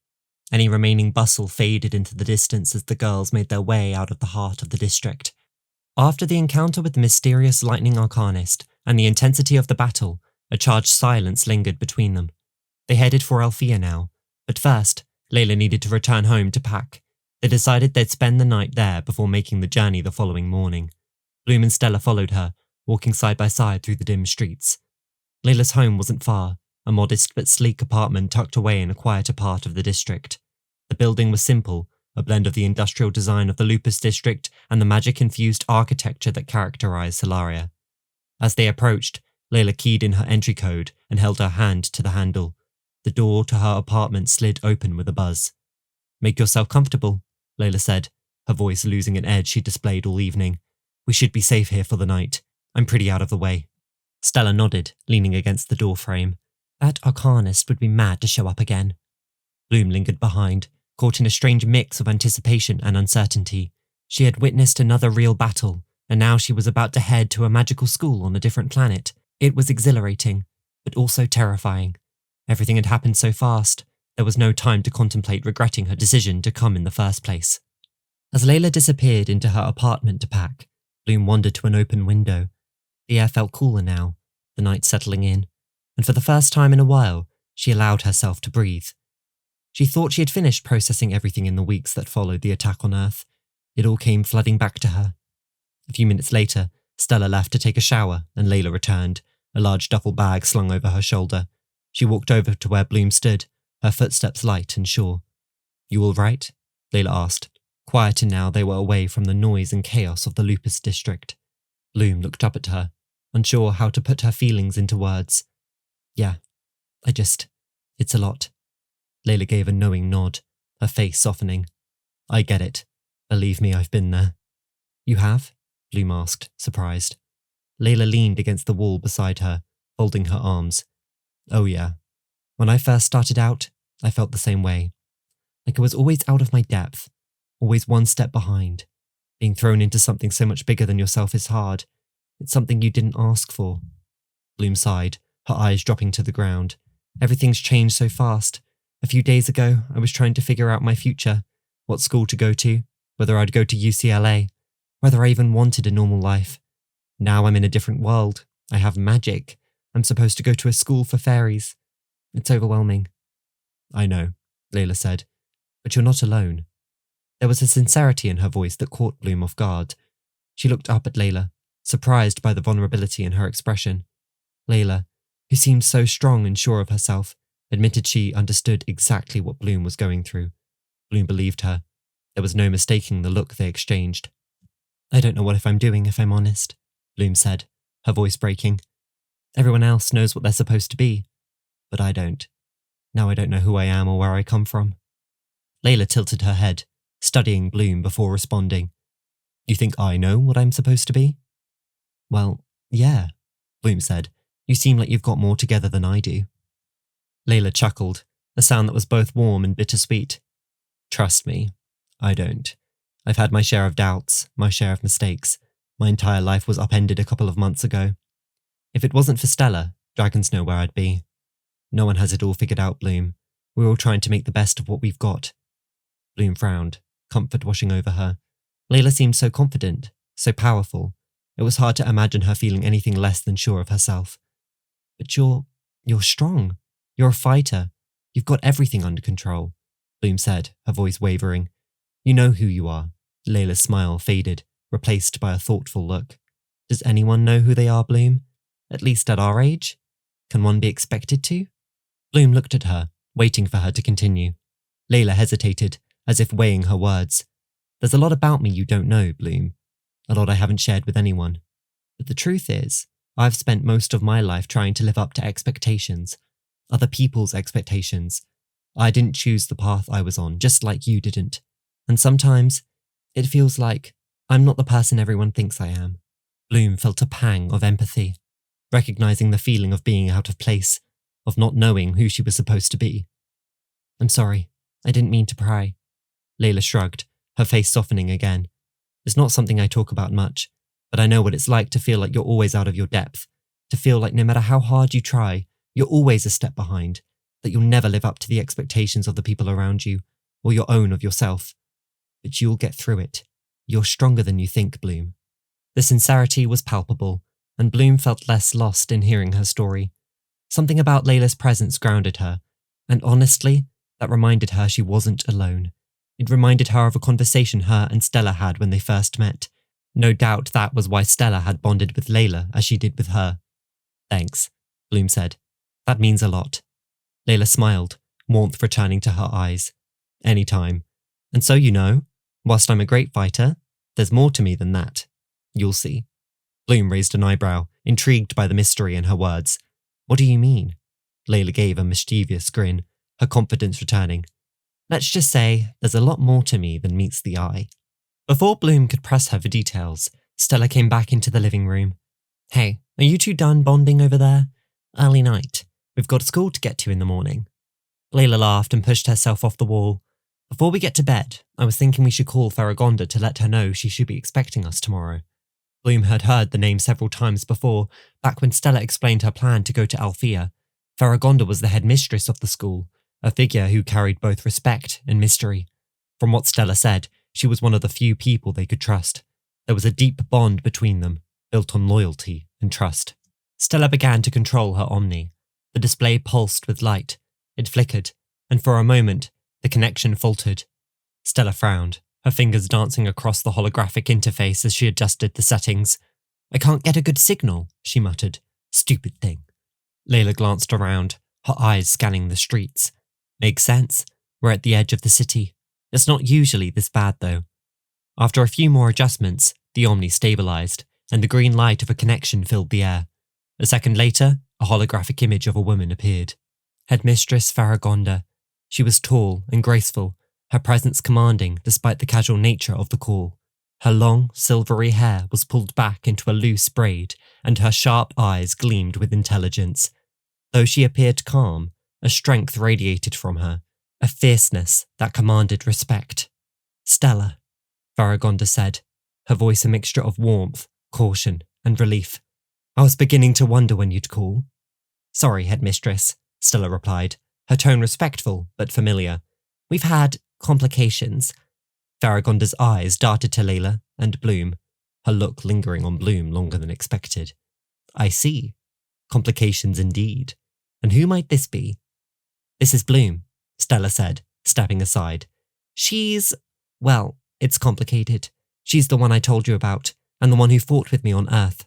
Any remaining bustle faded into the distance as the girls made their way out of the heart of the district. After the encounter with the mysterious lightning arcanist and the intensity of the battle, a charged silence lingered between them. They headed for Alfea now, but first, Layla needed to return home to pack. They decided they'd spend the night there before making the journey the following morning. Bloom and Stella followed her, walking side by side through the dim streets. Layla's home wasn't far, a modest but sleek apartment tucked away in a quieter part of the district. The building was simple, a blend of the industrial design of the Lupus district and the magic-infused architecture that characterized Solaria. As they approached, Layla keyed in her entry code and held her hand to the handle. The door to her apartment slid open with a buzz. "Make yourself comfortable," Layla said, her voice losing an edge she displayed all evening. "We should be safe here for the night. I'm pretty out of the way." Stella nodded, leaning against the doorframe. That arcanist would be mad to show up again. Bloom lingered behind, caught in a strange mix of anticipation and uncertainty. She had witnessed another real battle, and now she was about to head to a magical school on a different planet. It was exhilarating, but also terrifying. Everything had happened so fast, there was no time to contemplate regretting her decision to come in the first place. As Layla disappeared into her apartment to pack, Bloom wandered to an open window. The air felt cooler now, the night settling in, and for the first time in a while, she allowed herself to breathe. She thought she had finished processing everything in the weeks that followed the attack on Earth. It all came flooding back to her. A few minutes later, Stella left to take a shower and Layla returned, a large duffel bag slung over her shoulder. She walked over to where Bloom stood, her footsteps light and sure. "You all right?" Layla asked. Quieter now they were away from the noise and chaos of the Lupus district. Bloom looked up at her, unsure how to put her feelings into words. "Yeah, it's a lot." Layla gave a knowing nod, her face softening. "I get it. Believe me, I've been there." You have? Bloom asked, surprised. Layla leaned against the wall beside her, folding her arms. Oh yeah. When I first started out, I felt the same way. Like I was always out of my depth, always one step behind. Being thrown into something so much bigger than yourself is hard. It's something you didn't ask for. Bloom sighed, her eyes dropping to the ground. Everything's changed so fast. A few days ago, I was trying to figure out my future, what school to go to, whether I'd go to UCLA, whether I even wanted a normal life. Now I'm in a different world. I have magic. I'm supposed to go to a school for fairies. It's overwhelming. I know, Layla said, but you're not alone. There was a sincerity in her voice that caught Bloom off guard. She looked up at Layla, surprised by the vulnerability in her expression. Layla, who seemed so strong and sure of herself, admitted she understood exactly what Bloom was going through. Bloom believed her. There was no mistaking the look they exchanged. I don't know what I'm doing, if I'm honest, Bloom said, her voice breaking. Everyone else knows what they're supposed to be, but I don't. Now I don't know who I am or where I come from. Layla tilted her head, studying Bloom before responding. You think I know what I'm supposed to be? Well, yeah, Bloom said. You seem like you've got more together than I do. Layla chuckled, a sound that was both warm and bittersweet. Trust me, I don't. I've had my share of doubts, my share of mistakes. My entire life was upended a couple of months ago. If it wasn't for Stella, dragons know where I'd be. No one has it all figured out, Bloom. We're all trying to make the best of what we've got. Bloom frowned, comfort washing over her. Layla seemed so confident, so powerful. It was hard to imagine her feeling anything less than sure of herself. But you're strong. You're a fighter. You've got everything under control, Bloom said, her voice wavering. You know who you are. Layla's smile faded, replaced by a thoughtful look. Does anyone know who they are, Bloom? At least at our age? Can one be expected to? Bloom looked at her, waiting for her to continue. Layla hesitated, as if weighing her words. There's a lot about me you don't know, Bloom. A lot I haven't shared with anyone. But the truth is, I've spent most of my life trying to live up to expectations. Other people's expectations. I didn't choose the path I was on, just like you didn't. And sometimes, it feels like I'm not the person everyone thinks I am. Bloom felt a pang of empathy, recognizing the feeling of being out of place, of not knowing who she was supposed to be. I'm sorry, I didn't mean to pry. Layla shrugged, her face softening again. It's not something I talk about much, but I know what it's like to feel like you're always out of your depth, to feel like no matter how hard you try, you're always a step behind, that you'll never live up to the expectations of the people around you, or your own of yourself. But you'll get through it. You're stronger than you think, Bloom. The sincerity was palpable, and Bloom felt less lost in hearing her story. Something about Layla's presence grounded her, and honestly, that reminded her she wasn't alone. It reminded her of a conversation her and Stella had when they first met. No doubt that was why Stella had bonded with Layla as she did with her. Thanks, Bloom said. That means a lot. Layla smiled, warmth returning to her eyes. Anytime. And so you know, whilst I'm a great fighter, there's more to me than that. You'll see. Bloom raised an eyebrow, intrigued by the mystery in her words. What do you mean? Layla gave a mischievous grin, her confidence returning. Let's just say there's a lot more to me than meets the eye. Before Bloom could press her for details, Stella came back into the living room. Hey, are you two done bonding over there? Early night. We've got school to get to in the morning. Layla laughed and pushed herself off the wall. Before we get to bed, I was thinking we should call Faragonda to let her know she should be expecting us tomorrow. Bloom had heard the name several times before, back when Stella explained her plan to go to Alfea. Faragonda was the headmistress of the school, a figure who carried both respect and mystery. From what Stella said, she was one of the few people they could trust. There was a deep bond between them, built on loyalty and trust. Stella began to control her Omni. The display pulsed with light. It flickered, and for a moment, the connection faltered. Stella frowned, her fingers dancing across the holographic interface as she adjusted the settings. I can't get a good signal, she muttered. Stupid thing. Layla glanced around, her eyes scanning the streets. Makes sense. We're at the edge of the city. It's not usually this bad, though. After a few more adjustments, the Omni stabilized, and the green light of a connection filled the air. A second later, a holographic image of a woman appeared. Headmistress Faragonda. She was tall and graceful, her presence commanding despite the casual nature of the call. Her long, silvery hair was pulled back into a loose braid, and her sharp eyes gleamed with intelligence. Though she appeared calm, a strength radiated from her, a fierceness that commanded respect. "Stella," Faragonda said, her voice a mixture of warmth, caution, and relief. "I was beginning to wonder when you'd call." "Sorry, headmistress," Stella replied, her tone respectful but familiar. "We've had complications." Faragonda's eyes darted to Layla and Bloom, her look lingering on Bloom longer than expected. "I see. Complications indeed. And who might this be?" "This is Bloom," Stella said, stepping aside. Well, it's complicated. She's the one I told you about, and the one who fought with me on Earth."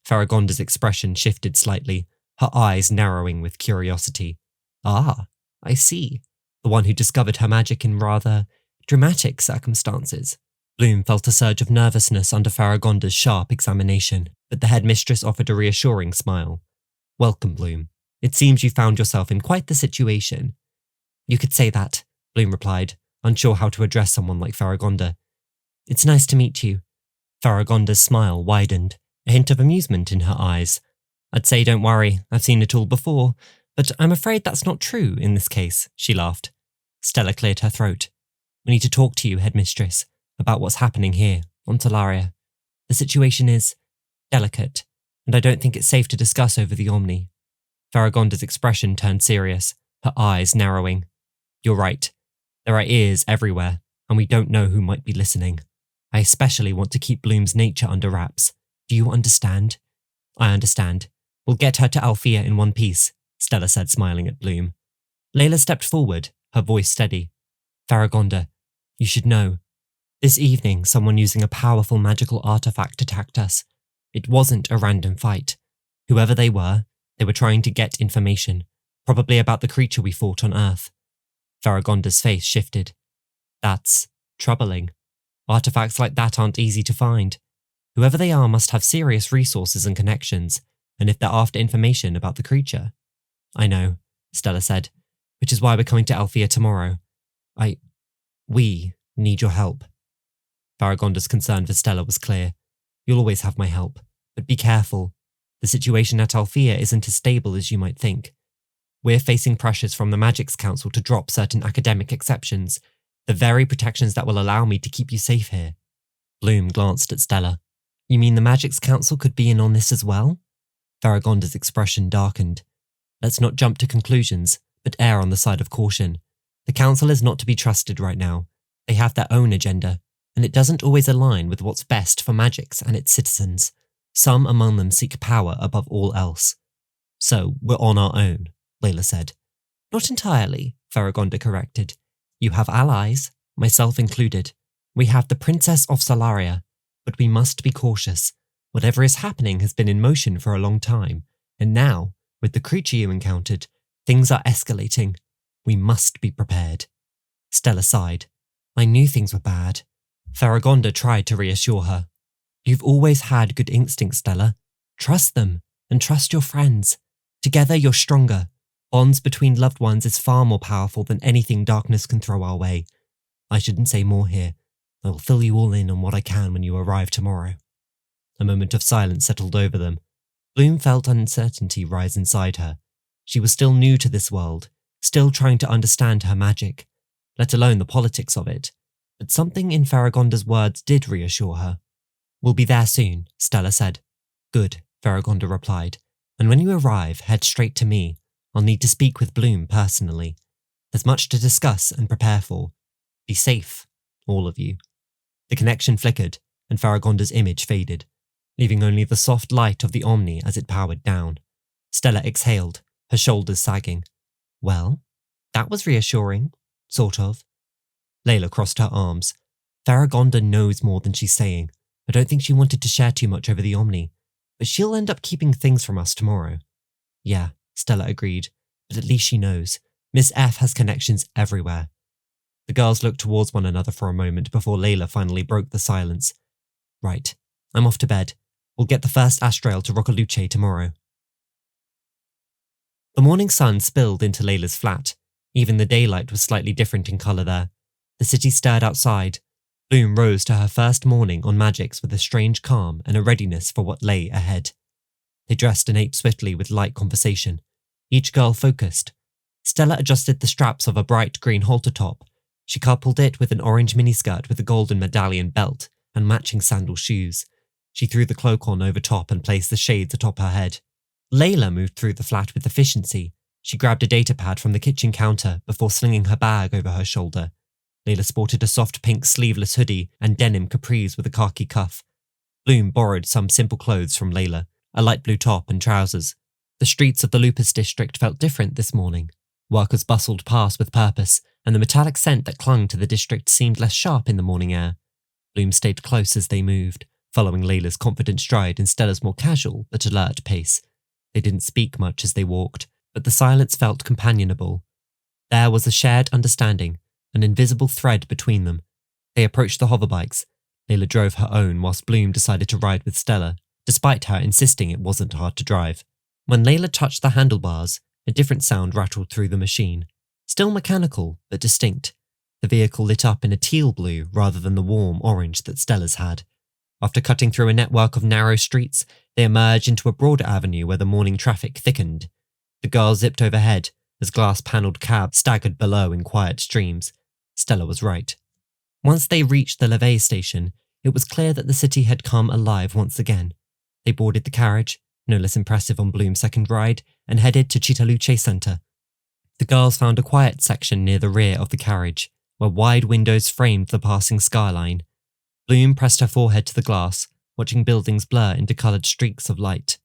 Faragonda's expression shifted slightly, her eyes narrowing with curiosity. "Ah, I see. The one who discovered her magic in rather dramatic circumstances." Bloom felt a surge of nervousness under Faragonda's sharp examination, but the headmistress offered a reassuring smile. "Welcome, Bloom. It seems you found yourself in quite the situation." "You could say that," Bloom replied, unsure how to address someone like Faragonda. "It's nice to meet you." Faragonda's smile widened, a hint of amusement in her eyes. "I'd say don't worry, I've seen it all before, but I'm afraid that's not true in this case," she laughed. Stella cleared her throat. "We need to talk to you, headmistress, about what's happening here, on Talaria. The situation is delicate, and I don't think it's safe to discuss over the Omni." Faragonda's expression turned serious, her eyes narrowing. "You're right. There are ears everywhere, and we don't know who might be listening. I especially want to keep Bloom's nature under wraps. Do you understand?" "I understand. We'll get her to Alfea in one piece," Stella said, smiling at Bloom. Layla stepped forward, her voice steady. "Faragonda, you should know. This evening, someone using a powerful magical artifact attacked us. It wasn't a random fight. Whoever they were trying to get information, probably about the creature we fought on Earth." Faragonda's face shifted. "That's troubling. Artifacts like that aren't easy to find. Whoever they are must have serious resources and connections, and if they're after information about the creature." "I know," Stella said, "which is why we're coming to Alfea tomorrow. We need your help." Faragonda's concern for Stella was clear. "You'll always have my help, but be careful. The situation at Alfea isn't as stable as you might think. We're facing pressures from the Magix Council to drop certain academic exceptions, the very protections that will allow me to keep you safe here." Bloom glanced at Stella. "You mean the Magix Council could be in on this as well?" Faragonda's expression darkened. "Let's not jump to conclusions, but err on the side of caution. The Council is not to be trusted right now. They have their own agenda, and it doesn't always align with what's best for Magix and its citizens. Some among them seek power above all else." "So we're on our own," Layla said. "Not entirely," Faragonda corrected. "You have allies, myself included. We have the Princess of Salaria, but we must be cautious. Whatever is happening has been in motion for a long time, and now, with the creature you encountered, things are escalating. We must be prepared." Stella sighed. "I knew things were bad." Faragonda tried to reassure her. "You've always had good instincts, Stella. Trust them, and trust your friends. Together you're stronger. Bonds between loved ones is far more powerful than anything darkness can throw our way. I shouldn't say more here. I will fill you all in on what I can when you arrive tomorrow." A moment of silence settled over them. Bloom felt uncertainty rise inside her. She was still new to this world, still trying to understand her magic, let alone the politics of it. But something in Faragonda's words did reassure her. "We'll be there soon," Stella said. "Good," Faragonda replied. "And when you arrive, head straight to me. I'll need to speak with Bloom personally. There's much to discuss and prepare for. Be safe, all of you." The connection flickered, and Faragonda's image faded, leaving only the soft light of the Omni as it powered down. Stella exhaled, her shoulders sagging. "Well, that was reassuring, sort of." Layla crossed her arms. "Faragonda knows more than she's saying. I don't think she wanted to share too much over the Omni, but she'll end up keeping things from us tomorrow." "Yeah," Stella agreed, "but at least she knows. Miss F has connections everywhere." The girls looked towards one another for a moment before Layla finally broke the silence. "Right, I'm off to bed. We'll get the first Astrail to Roccaluce tomorrow." The morning sun spilled into Layla's flat. Even the daylight was slightly different in colour there. The city stirred outside. Bloom rose to her first morning on Magix with a strange calm and a readiness for what lay ahead. They dressed and ate swiftly with light conversation, each girl focused. Stella adjusted the straps of a bright green halter top. She coupled it with an orange miniskirt with a golden medallion belt and matching sandal shoes. She threw the cloak on over top and placed the shades atop her head. Layla moved through the flat with efficiency. She grabbed a datapad from the kitchen counter before slinging her bag over her shoulder. Layla sported a soft pink sleeveless hoodie and denim capris with a khaki cuff. Bloom borrowed some simple clothes from Layla, a light blue top and trousers. The streets of the Lupus district felt different this morning. Workers bustled past with purpose, and the metallic scent that clung to the district seemed less sharp in the morning air. Bloom stayed close as they moved, following Layla's confident stride and Stella's more casual but alert pace. They didn't speak much as they walked, but the silence felt companionable. There was a shared understanding, an invisible thread between them. They approached the hoverbikes. Layla drove her own whilst Bloom decided to ride with Stella, despite her insisting it wasn't hard to drive. When Layla touched the handlebars, a different sound rattled through the machine. Still mechanical, but distinct. The vehicle lit up in a teal blue rather than the warm orange that Stella's had. After cutting through a network of narrow streets, they emerged into a broader avenue where the morning traffic thickened. The girls zipped overhead as glass-panelled cabs staggered below in quiet streams. Stella was right. Once they reached the levee station, it was clear that the city had come alive once again. They boarded the carriage, no less impressive on Bloom's second ride, and headed to Interlude Centre. The girls found a quiet section near the rear of the carriage, where wide windows framed the passing skyline. Bloom pressed her forehead to the glass, watching buildings blur into coloured streaks of light.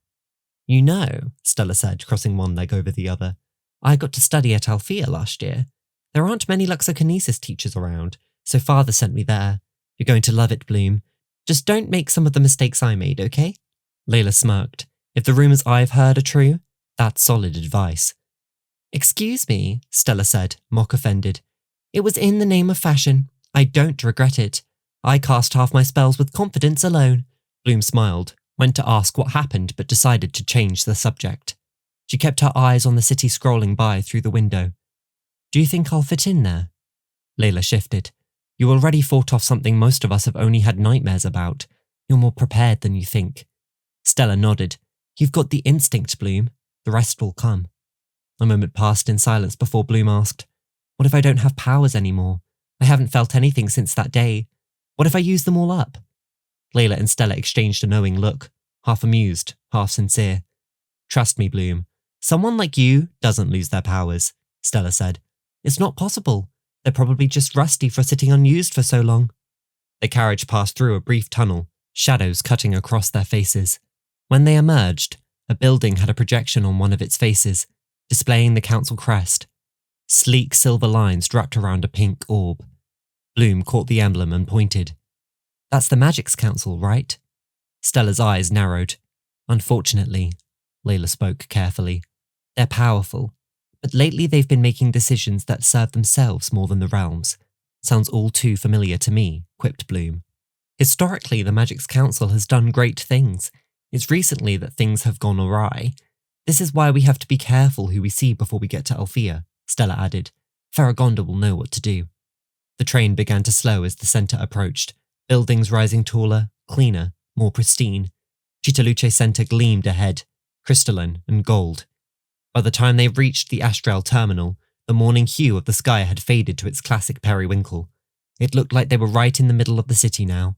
"You know," Stella said, crossing one leg over the other, "I got to study at Alfea last year. There aren't many luxokinesis teachers around, so Father sent me there. You're going to love it, Bloom. Just don't make some of the mistakes I made, okay?" Layla smirked. If the rumours I've heard are true, that's solid advice. "Excuse me," Stella said, mock offended. "It was in the name of fashion. I don't regret it. I cast half my spells with confidence alone." Bloom smiled, went to ask what happened but decided to change the subject. She kept her eyes on the city scrolling by through the window. "Do you think I'll fit in there?" Layla shifted. "You already fought off something most of us have only had nightmares about. You're more prepared than you think." Stella nodded. "You've got the instinct, Bloom. The rest will come." A moment passed in silence before Bloom asked, "What if I don't have powers anymore? I haven't felt anything since that day. What if I use them all up?" Layla and Stella exchanged a knowing look, half amused, half sincere. "Trust me, Bloom. Someone like you doesn't lose their powers," Stella said. "It's not possible. They're probably just rusty for sitting unused for so long." The carriage passed through a brief tunnel, shadows cutting across their faces. When they emerged, a building had a projection on one of its faces, displaying the council crest. Sleek silver lines wrapped around a pink orb. Bloom caught the emblem and pointed. "That's the Magix Council, right?" Stella's eyes narrowed. "Unfortunately," Layla spoke carefully, "they're powerful, but lately they've been making decisions that serve themselves more than the realms. Sounds all too familiar to me," quipped Bloom. "Historically, the Magix Council has done great things. It's recently that things have gone awry. This is why we have to be careful who we see before we get to Alfea," Stella added. "Farragonda will know what to do." The train began to slow as the centre approached, buildings rising taller, cleaner, more pristine. Chitaluce Centre gleamed ahead, crystalline and gold. By the time they reached the Astral terminal, the morning hue of the sky had faded to its classic periwinkle. It looked like they were right in the middle of the city now.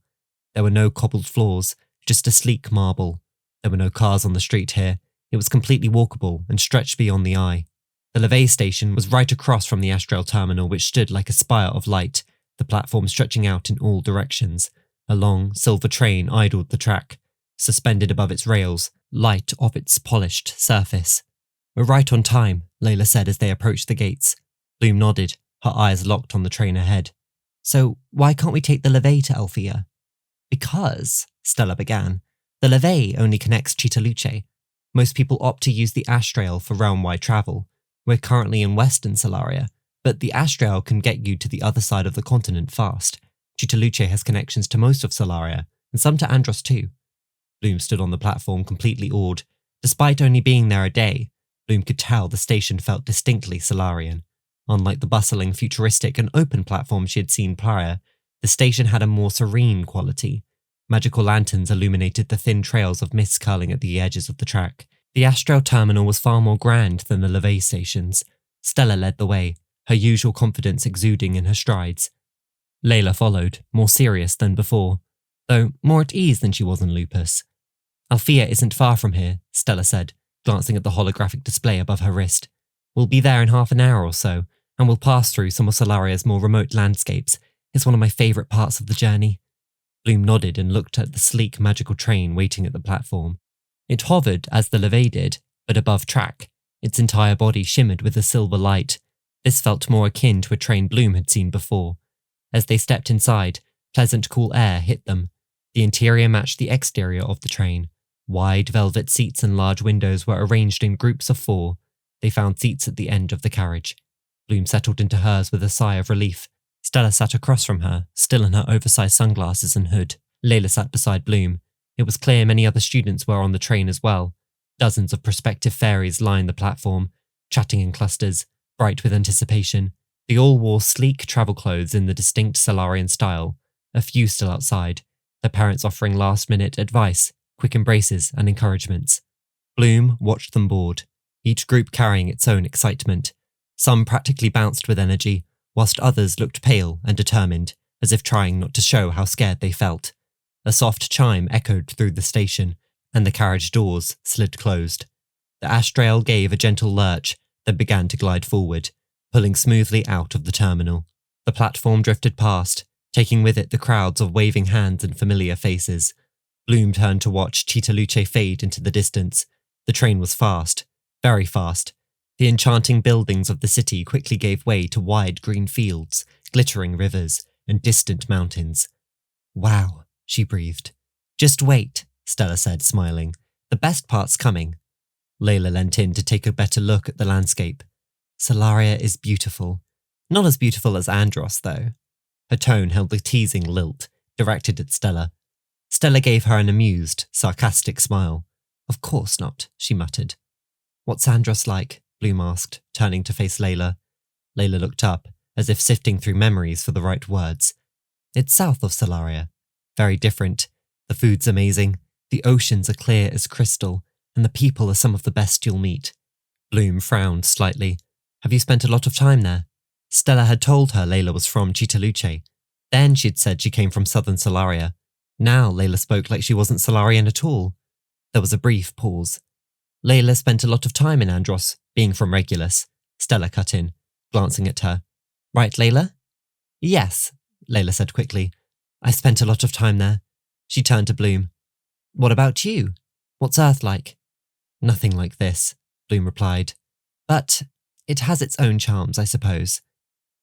There were no cobbled floors, just a sleek marble. There were no cars on the street here. It was completely walkable and stretched beyond the eye. The levee station was right across from the Astral terminal, which stood like a spire of light, the platform stretching out in all directions. A long, silver train idled the track, suspended above its rails, light off its polished surface. "We're right on time," Layla said as they approached the gates. Bloom nodded, her eyes locked on the train ahead. "So why can't we take the levee to Alfea?" "Because," Stella began, "the levee only connects Chitaluce. Most people opt to use the Astral for realm-wide travel. We're currently in Western Solaria, but the Astral can get you to the other side of the continent fast. Chitaluce has connections to most of Solaria, and some to Andros too." Bloom stood on the platform completely awed. Despite only being there a day, Bloom could tell the station felt distinctly Solarian. Unlike the bustling, futuristic and open platform she had seen prior, The station had a more serene quality. Magical lanterns illuminated the thin trails of mist curling at the edges of the track. The Astral terminal was far more grand than the Levay stations. Stella led the way, her usual confidence exuding in her strides. Layla followed, more serious than before, though more at ease than she was in Lupus. Alfea isn't far from here, Stella said, glancing at the holographic display above her wrist. We'll be there in half an hour or so, and we'll pass through some of Solaria's more remote landscapes. It's one of my favourite parts of the journey. Bloom nodded and looked at the sleek magical train waiting at the platform. It hovered as the Levay did, but above track. Its entire body shimmered with a silver light. This felt more akin to a train Bloom had seen before. As they stepped inside, pleasant cool air hit them. The interior matched the exterior of the train. Wide velvet seats and large windows were arranged in groups of 4. They found seats at the end of the carriage. Bloom settled into hers with a sigh of relief. Stella sat across from her, still in her oversized sunglasses and hood. Layla sat beside Bloom. It was clear many other students were on the train as well. Dozens of prospective fairies lined the platform, chatting in clusters, bright with anticipation. They all wore sleek travel clothes in the distinct Solarian style, a few still outside, their parents offering last-minute advice, quick embraces and encouragements. Bloom watched them board, each group carrying its own excitement. Some practically bounced with energy, whilst others looked pale and determined, as if trying not to show how scared they felt. A soft chime echoed through the station, and the carriage doors slid closed. The Astral gave a gentle lurch, then began to glide forward, pulling smoothly out of the terminal. The platform drifted past, taking with it the crowds of waving hands and familiar faces. Bloom turned to watch Chitaluce fade into the distance. The train was fast, very fast. The enchanting buildings of the city quickly gave way to wide green fields, glittering rivers, and distant mountains. Wow, she breathed. Just wait, Stella said, smiling. The best part's coming. Layla leant in to take a better look at the landscape. Solaria is beautiful. Not as beautiful as Andros, though. Her tone held a teasing lilt, directed at Stella. Stella gave her an amused, sarcastic smile. Of course not, she muttered. What's Andros like? Bloom asked, turning to face Layla. Layla looked up, as if sifting through memories for the right words. It's south of Solaria. Very different. The food's amazing, the oceans are clear as crystal, and the people are some of the best you'll meet. Bloom frowned slightly. Have you spent a lot of time there? Stella had told her Layla was from Chitaluce. Then she'd said she came from southern Solaria. Now Layla spoke like she wasn't Solarian at all. There was a brief pause. Layla spent a lot of time in Andros, being from Regulus. Stella cut in, glancing at her. Right, Layla? Yes, Layla said quickly. I spent a lot of time there. She turned to Bloom. What about you? What's Earth like? Nothing like this, Bloom replied. But it has its own charms, I suppose.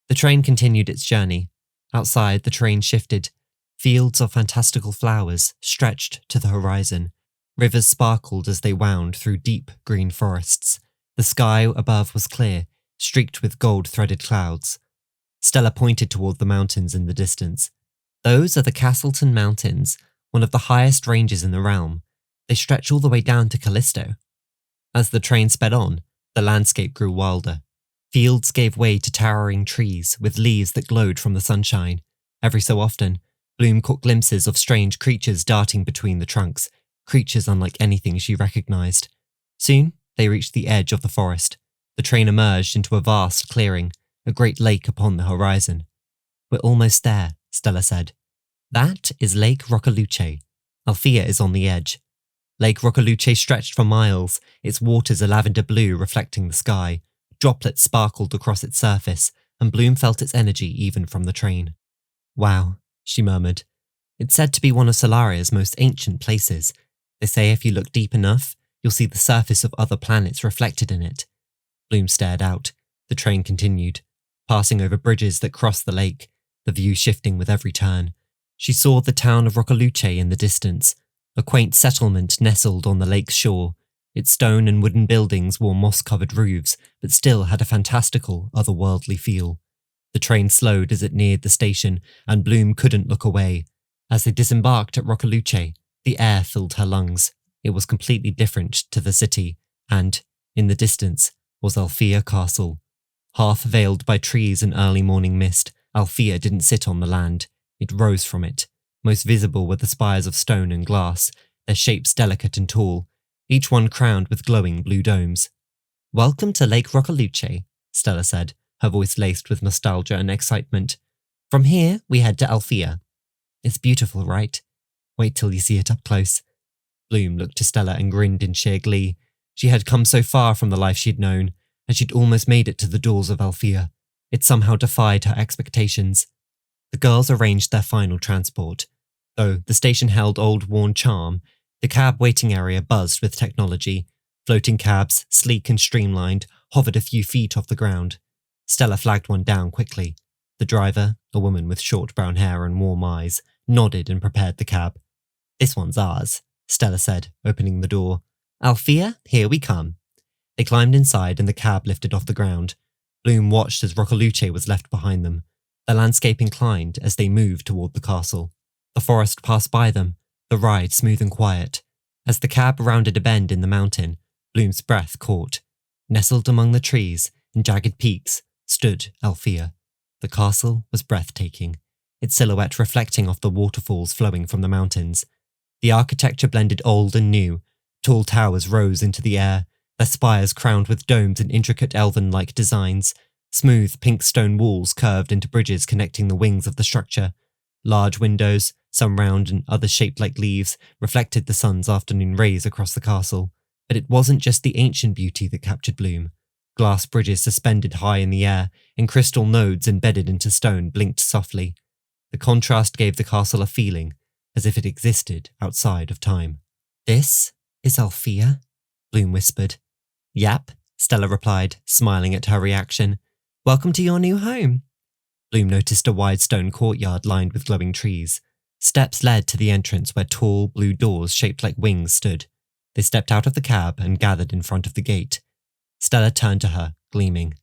The train continued its journey. Outside, the train shifted. Fields of fantastical flowers stretched to the horizon. Rivers sparkled as they wound through deep green forests. The sky above was clear, streaked with gold-threaded clouds. Stella pointed toward the mountains in the distance. Those are the Castleton Mountains, one of the highest ranges in the realm. They stretch all the way down to Callisto. As the train sped on, the landscape grew wilder. Fields gave way to towering trees with leaves that glowed from the sunshine. Every so often, Bloom caught glimpses of strange creatures darting between the trunks, creatures unlike anything she recognized. Soon, they reached the edge of the forest. The train emerged into a vast clearing, a great lake upon the horizon. We're almost there, Stella said. That is Lake Roccaluce. Alfea is on the edge. Lake Roccaluce stretched for miles, its waters a lavender blue reflecting the sky. Droplets sparkled across its surface, and Bloom felt its energy even from the train. Wow, she murmured. It's said to be one of Solaria's most ancient places. They say if you look deep enough, you'll see the surface of other planets reflected in it. Bloom stared out. The train continued, passing over bridges that crossed the lake, the view shifting with every turn. She saw the town of Roccaluce in the distance, a quaint settlement nestled on the lake's shore. Its stone and wooden buildings wore moss-covered roofs, but still had a fantastical, otherworldly feel. The train slowed as it neared the station, and Bloom couldn't look away. As they disembarked at Roccaluce, the air filled her lungs. It was completely different to the city, and, in the distance, was Alfea Castle. Half veiled by trees and early morning mist, Alfea didn't sit on the land. It rose from it. Most visible were the spires of stone and glass, their shapes delicate and tall, each one crowned with glowing blue domes. "Welcome to Lake Roccoluce," Stella said, her voice laced with nostalgia and excitement. "From here, we head to Alfea. It's beautiful, right? Wait till you see it up close." Bloom looked to Stella and grinned in sheer glee. She had come so far from the life she'd known, and she'd almost made it to the doors of Alfea. It somehow defied her expectations. The girls arranged their final transport. Though the station held old worn charm, the cab waiting area buzzed with technology. Floating cabs, sleek and streamlined, hovered a few feet off the ground. Stella flagged one down quickly. The driver, a woman with short brown hair and warm eyes, nodded and prepared the cab. "This one's ours," Stella said, opening the door. "Alfea, here we come." They climbed inside and the cab lifted off the ground. Bloom watched as Roccoluce was left behind them. The landscape inclined as they moved toward the castle. The forest passed by them, the ride smooth and quiet. As the cab rounded a bend in the mountain, Bloom's breath caught. Nestled among the trees, in jagged peaks, stood Alfea. The castle was breathtaking, its silhouette reflecting off the waterfalls flowing from the mountains. The architecture blended old and new. Tall towers rose into the air, their spires crowned with domes and intricate elven-like designs. Smooth pink stone walls curved into bridges connecting the wings of the structure. Large windows, some round and others shaped like leaves, reflected the sun's afternoon rays across the castle. But it wasn't just the ancient beauty that captured Bloom. Glass bridges suspended high in the air, and crystal nodes embedded into stone blinked softly. The contrast gave the castle a feeling, as if it existed outside of time. "This is Alfea?" Bloom whispered. "Yep," Stella replied, smiling at her reaction. "Welcome to your new home." Bloom noticed a wide stone courtyard lined with glowing trees. Steps led to the entrance where tall, blue doors shaped like wings stood. They stepped out of the cab and gathered in front of the gate. Stella turned to her, gleaming.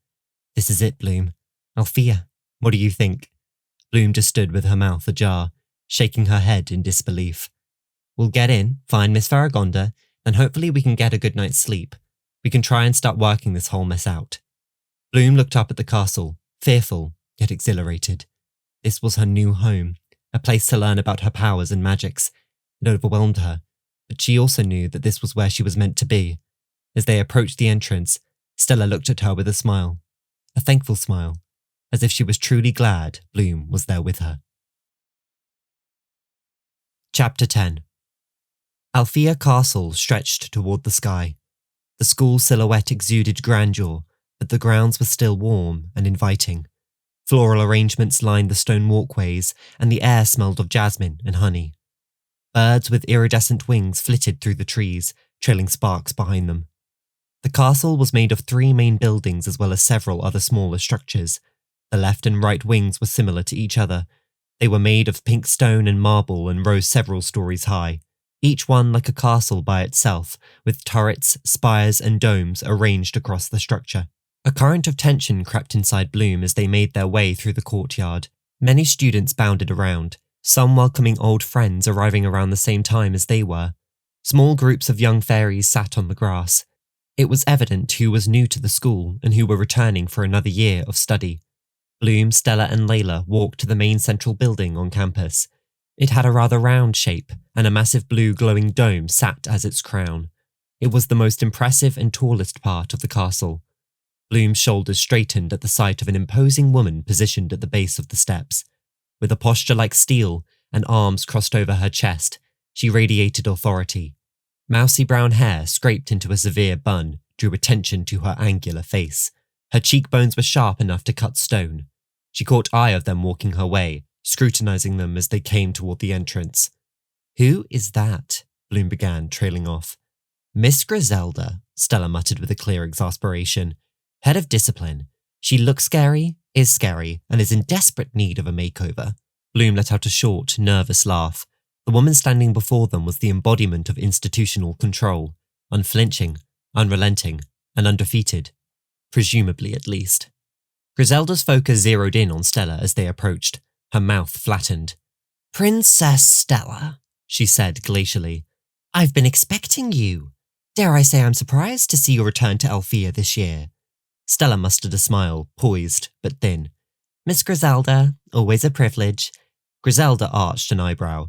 "This is it, Bloom. Alfea, what do you think?" Bloom just stood with her mouth ajar, shaking her head in disbelief. "We'll get in, find Miss Farragonda, and hopefully we can get a good night's sleep. We can try and start working this whole mess out." Bloom looked up at the castle, fearful, yet exhilarated. This was her new home, a place to learn about her powers and Magix. It overwhelmed her, but she also knew that this was where she was meant to be. As they approached the entrance, Stella looked at her with a smile, a thankful smile, as if she was truly glad Bloom was there with her. Chapter 10. Alfea Castle stretched toward the sky. The school silhouette exuded grandeur, but the grounds were still warm and inviting. Floral arrangements lined the stone walkways, and the air smelled of jasmine and honey. Birds with iridescent wings flitted through the trees, trailing sparks behind them. The castle was made of 3 main buildings as well as several other smaller structures. The left and right wings were similar to each other. They were made of pink stone and marble and rose several stories high, each one like a castle by itself, with turrets, spires and domes arranged across the structure. A current of tension crept inside Bloom as they made their way through the courtyard. Many students bounded around, some welcoming old friends arriving around the same time as they were. Small groups of young fairies sat on the grass. It was evident who was new to the school and who were returning for another year of study. Bloom, Stella and Layla walked to the main central building on campus. It had a rather round shape, and a massive blue glowing dome sat as its crown. It was the most impressive and tallest part of the castle. Bloom's shoulders straightened at the sight of an imposing woman positioned at the base of the steps. With a posture like steel and arms crossed over her chest, she radiated authority. Mousy brown hair scraped into a severe bun drew attention to her angular face. Her cheekbones were sharp enough to cut stone. She caught eye of them walking her way, scrutinizing them as they came toward the entrance. "Who is that?" Bloom began, trailing off. "Miss Griselda," Stella muttered with a clear exasperation. "Head of discipline. She looks scary, is scary, and is in desperate need of a makeover." Bloom let out a short, nervous laugh. The woman standing before them was the embodiment of institutional control, unflinching, unrelenting, and undefeated. Presumably, at least. Griselda's focus zeroed in on Stella as they approached, her mouth flattened. "Princess Stella," she said glacially. "I've been expecting you. Dare I say I'm surprised to see you return to Alfea this year." Stella mustered a smile, poised but thin. "Miss Griselda, always a privilege." Griselda arched an eyebrow.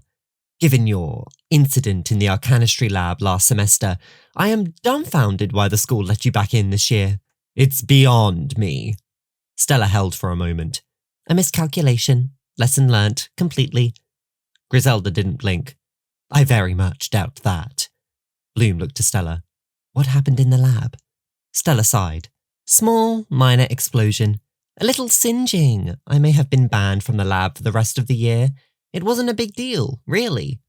Given your incident in the arcanistry lab last semester, I am dumbfounded why the school let you back in this year. It's beyond me. Stella held for a moment. A miscalculation. Lesson learnt, completely. Griselda didn't blink. I very much doubt that. Bloom looked to Stella. What happened in the lab? Stella sighed. Small, minor explosion. A little singeing. I may have been banned from the lab for the rest of the year. It wasn't a big deal, really.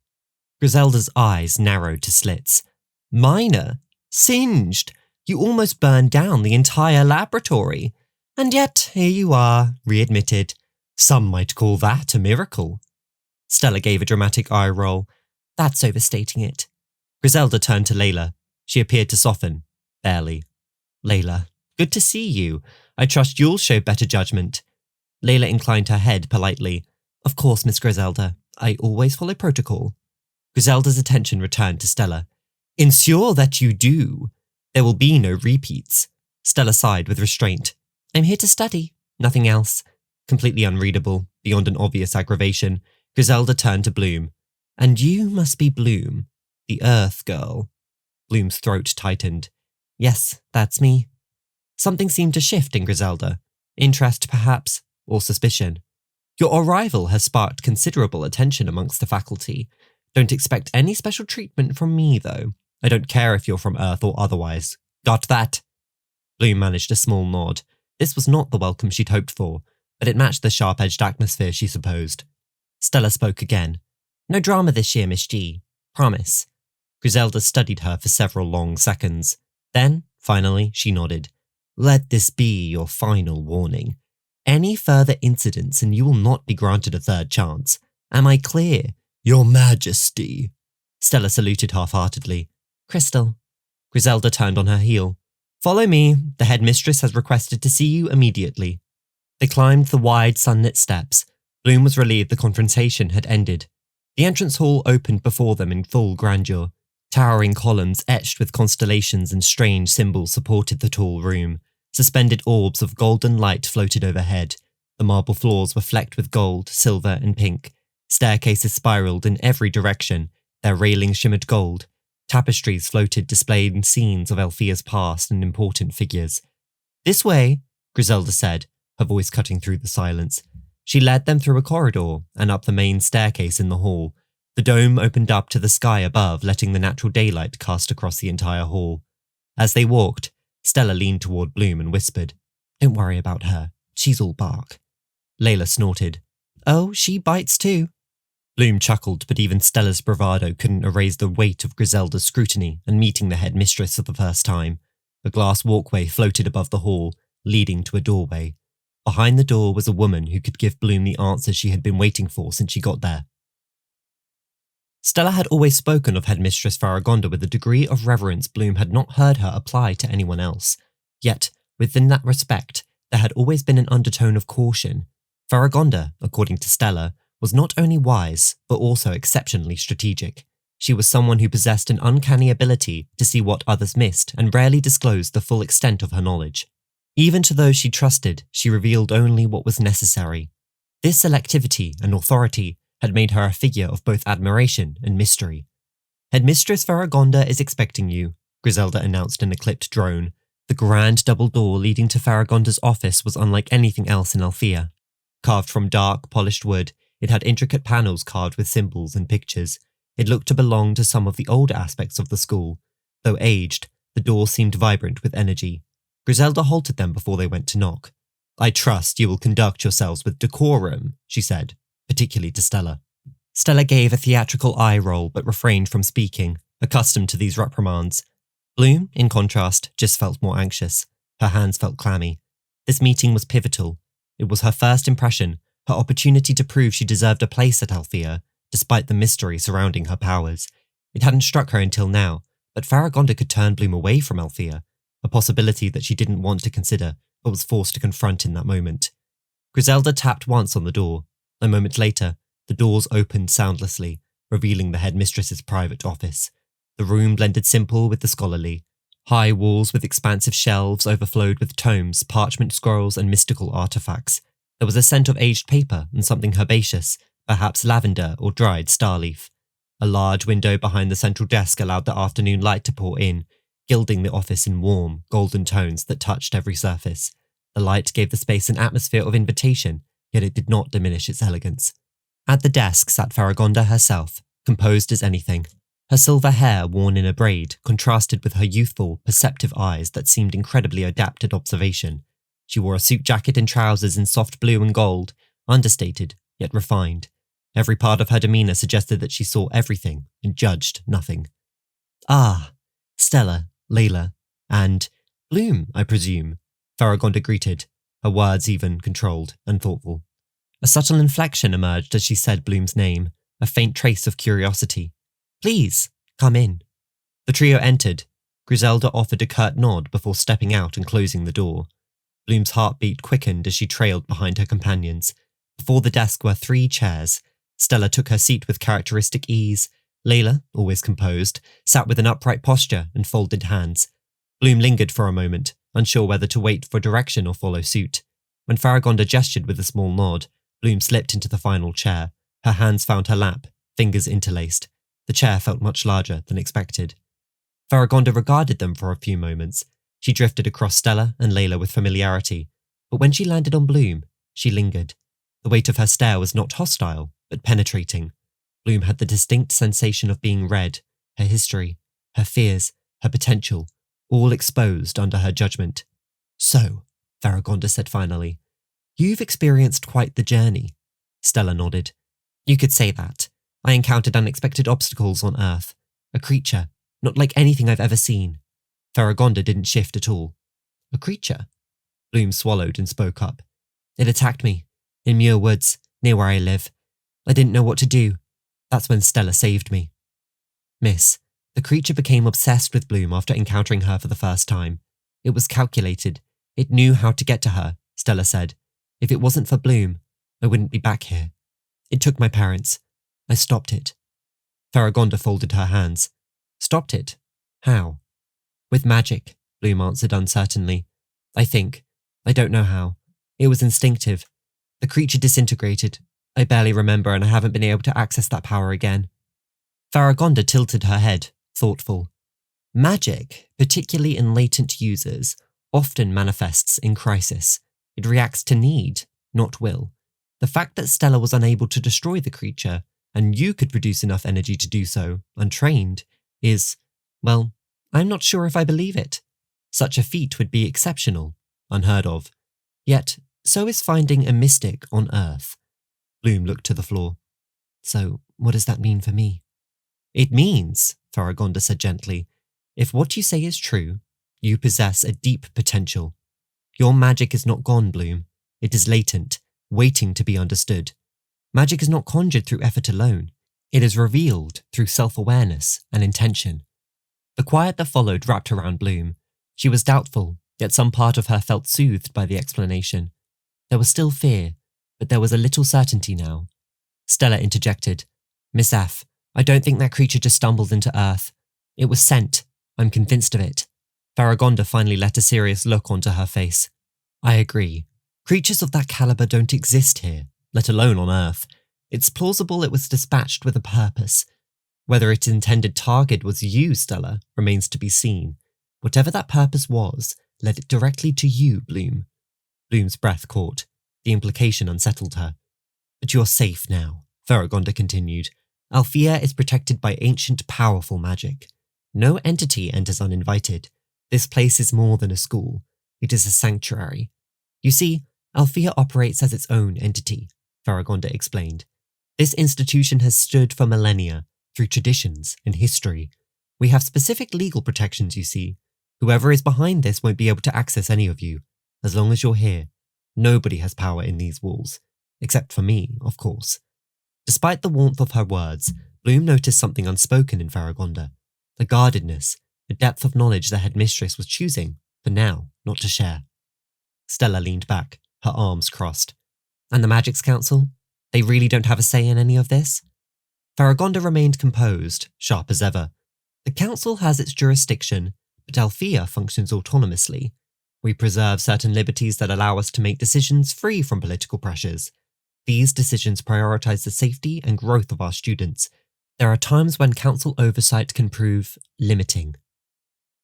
Griselda's eyes narrowed to slits. Minor? Singed? You almost burned down the entire laboratory. And yet, here you are, readmitted. Some might call that a miracle. Stella gave a dramatic eye roll. That's overstating it. Griselda turned to Layla. She appeared to soften. Barely. Layla, good to see you. I trust you'll show better judgment. Layla inclined her head politely. Of course, Miss Griselda. I always follow protocol. Griselda's attention returned to Stella. Ensure that you do. There will be no repeats. Stella sighed with restraint. I'm here to study. Nothing else. Completely unreadable, beyond an obvious aggravation, Griselda turned to Bloom. And you must be Bloom, the Earth girl. Bloom's throat tightened. Yes, that's me. Something seemed to shift in Griselda. Interest, perhaps, or suspicion. Your arrival has sparked considerable attention amongst the faculty. Don't expect any special treatment from me, though. I don't care if you're from Earth or otherwise. Got that? Bloom managed a small nod. This was not the welcome she'd hoped for, but it matched the sharp-edged atmosphere she supposed. Stella spoke again. No drama this year, Miss G. Promise. Griselda studied her for several long seconds. Then, finally, she nodded. Let this be your final warning. Any further incidents and you will not be granted a third chance. Am I clear? Your Majesty. Stella saluted half-heartedly. Crystal. Griselda turned on her heel. Follow me. The headmistress has requested to see you immediately. They climbed the wide sunlit steps. Bloom was relieved the confrontation had ended. The entrance hall opened before them in full grandeur. Towering columns etched with constellations and strange symbols supported the tall room. Suspended orbs of golden light floated overhead. The marble floors were flecked with gold, silver, and pink. Staircases spiraled in every direction, their railings shimmered gold. Tapestries floated displaying scenes of Alfea's past and important figures. This way, Griselda said, her voice cutting through the silence. She led them through a corridor and up the main staircase in the hall. The dome opened up to the sky above, letting the natural daylight cast across the entire hall. As they walked, Stella leaned toward Bloom and whispered, Don't worry about her. She's all bark. Layla snorted. Oh, she bites too. Bloom chuckled, but even Stella's bravado couldn't erase the weight of Griselda's scrutiny and meeting the headmistress for the first time. A glass walkway floated above the hall, leading to a doorway. Behind the door was a woman who could give Bloom the answer she had been waiting for since she got there. Stella had always spoken of Headmistress Faragonda with a degree of reverence Bloom had not heard her apply to anyone else. Yet, within that respect, there had always been an undertone of caution. Faragonda, according to Stella, was not only wise, but also exceptionally strategic. She was someone who possessed an uncanny ability to see what others missed and rarely disclosed the full extent of her knowledge. Even to those she trusted, she revealed only what was necessary. This selectivity and authority had made her a figure of both admiration and mystery. Headmistress Faragonda is expecting you, Griselda announced in a clipped drone. The grand double door leading to Faragonda's office was unlike anything else in Alfea. Carved from dark, polished wood, it had intricate panels carved with symbols and pictures. It looked to belong to some of the older aspects of the school. Though aged, the door seemed vibrant with energy. Griselda halted them before they went to knock. I trust you will conduct yourselves with decorum, she said, particularly to Stella. Stella gave a theatrical eye roll but refrained from speaking, accustomed to these reprimands. Bloom, in contrast, just felt more anxious. Her hands felt clammy. This meeting was pivotal. It was her first impression, her opportunity to prove she deserved a place at Alfea, despite the mystery surrounding her powers. It hadn't struck her until now, but Faragonda could turn Bloom away from Alfea, a possibility that she didn't want to consider, but was forced to confront in that moment. Griselda tapped once on the door. A moment later, the doors opened soundlessly, revealing the headmistress's private office. The room blended simple with the scholarly. High walls with expansive shelves overflowed with tomes, parchment scrolls, and mystical artifacts. There was a scent of aged paper and something herbaceous, perhaps lavender or dried starleaf. A large window behind the central desk allowed the afternoon light to pour in, gilding the office in warm, golden tones that touched every surface. The light gave the space an atmosphere of invitation, yet it did not diminish its elegance. At the desk sat Faragonda herself, composed as anything. Her silver hair, worn in a braid, contrasted with her youthful, perceptive eyes that seemed incredibly adept at observation. She wore a suit jacket and trousers in soft blue and gold, understated, yet refined. Every part of her demeanour suggested that she saw everything and judged nothing. "Ah, Stella, Layla, and Bloom, I presume," Faragonda greeted, her words even, controlled, and thoughtful. A subtle inflection emerged as she said Bloom's name, a faint trace of curiosity. "Please, come in." The trio entered. Griselda offered a curt nod before stepping out and closing the door. Bloom's heartbeat quickened as she trailed behind her companions. Before the desk were 3 chairs. Stella took her seat with characteristic ease. Layla, always composed, sat with an upright posture and folded hands. Bloom lingered for a moment, unsure whether to wait for direction or follow suit. When Faragonda gestured with a small nod, Bloom slipped into the final chair. Her hands found her lap, fingers interlaced. The chair felt much larger than expected. Faragonda regarded them for a few moments. She drifted across Stella and Layla with familiarity, but when she landed on Bloom, she lingered. The weight of her stare was not hostile, but penetrating. Bloom had the distinct sensation of being read, her history, her fears, her potential, all exposed under her judgment. "So," Faragonda said finally, "you've experienced quite the journey." Stella nodded. "You could say that. I encountered unexpected obstacles on Earth. A creature, not like anything I've ever seen." Faragonda didn't shift at all. "A creature?" Bloom swallowed and spoke up. "It attacked me, in Muir Woods, near where I live. I didn't know what to do. That's when Stella saved me." "Miss, the creature became obsessed with Bloom after encountering her for the first time. It was calculated. It knew how to get to her," Stella said. "If it wasn't for Bloom, I wouldn't be back here. It took my parents. I stopped it." Faragonda folded her hands. "Stopped it? How?" "With magic," Bloom answered uncertainly. "I think. I don't know how. It was instinctive. The creature disintegrated. I barely remember and I haven't been able to access that power again." Faragonda tilted her head, thoughtful. "Magic, particularly in latent users, often manifests in crisis. It reacts to need, not will. The fact that Stella was unable to destroy the creature, and you could produce enough energy to do so, untrained, is, well, I'm not sure if I believe it. Such a feat would be exceptional, unheard of. Yet, so is finding a mystic on Earth." Bloom looked to the floor. "So, what does that mean for me?" "It means," Faragonda said gently, "if what you say is true, you possess a deep potential. Your magic is not gone, Bloom. It is latent, waiting to be understood. Magic is not conjured through effort alone. It is revealed through self-awareness and intention." The quiet that followed wrapped around Bloom. She was doubtful, yet some part of her felt soothed by the explanation. There was still fear, but there was a little certainty now. Stella interjected. "Miss F, I don't think that creature just stumbled into Earth. It was sent. I'm convinced of it." Faragonda finally let a serious look onto her face. "I agree. Creatures of that caliber don't exist here, let alone on Earth. It's plausible it was dispatched with a purpose. Whether its intended target was you, Stella, remains to be seen. Whatever that purpose was, led it directly to you, Bloom." Bloom's breath caught. The implication unsettled her. "But you're safe now," Faragonda continued. "Alfea is protected by ancient, powerful magic. No entity enters uninvited. This place is more than a school. It is a sanctuary. You see, Alfea operates as its own entity," Faragonda explained. "This institution has stood for millennia, through traditions and history. We have specific legal protections, you see. Whoever is behind this won't be able to access any of you, as long as you're here. Nobody has power in these walls, except for me, of course." Despite the warmth of her words, Bloom noticed something unspoken in Faragonda. The guardedness, the depth of knowledge the headmistress was choosing, for now, not to share. Stella leaned back, her arms crossed. "And the Magix Council? They really don't have a say in any of this?" Faragonda remained composed, sharp as ever. "The Council has its jurisdiction, but Alfea functions autonomously. We preserve certain liberties that allow us to make decisions free from political pressures. These decisions prioritize the safety and growth of our students. There are times when council oversight can prove limiting.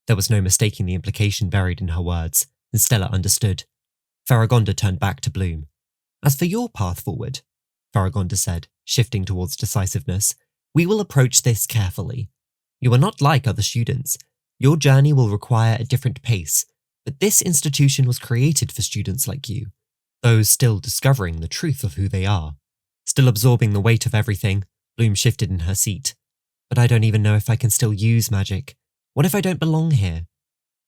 There was no mistaking the implication buried in her words, and Stella understood. Faragonda turned back to Bloom. As for your path forward, Faragonda said, shifting towards decisiveness, we will approach this carefully. You are not like other students. Your journey will require a different pace, but this institution was created for students like you, those still discovering the truth of who they are. Still absorbing the weight of everything, Bloom shifted in her seat. But I don't even know if I can still use magic. What if I don't belong here?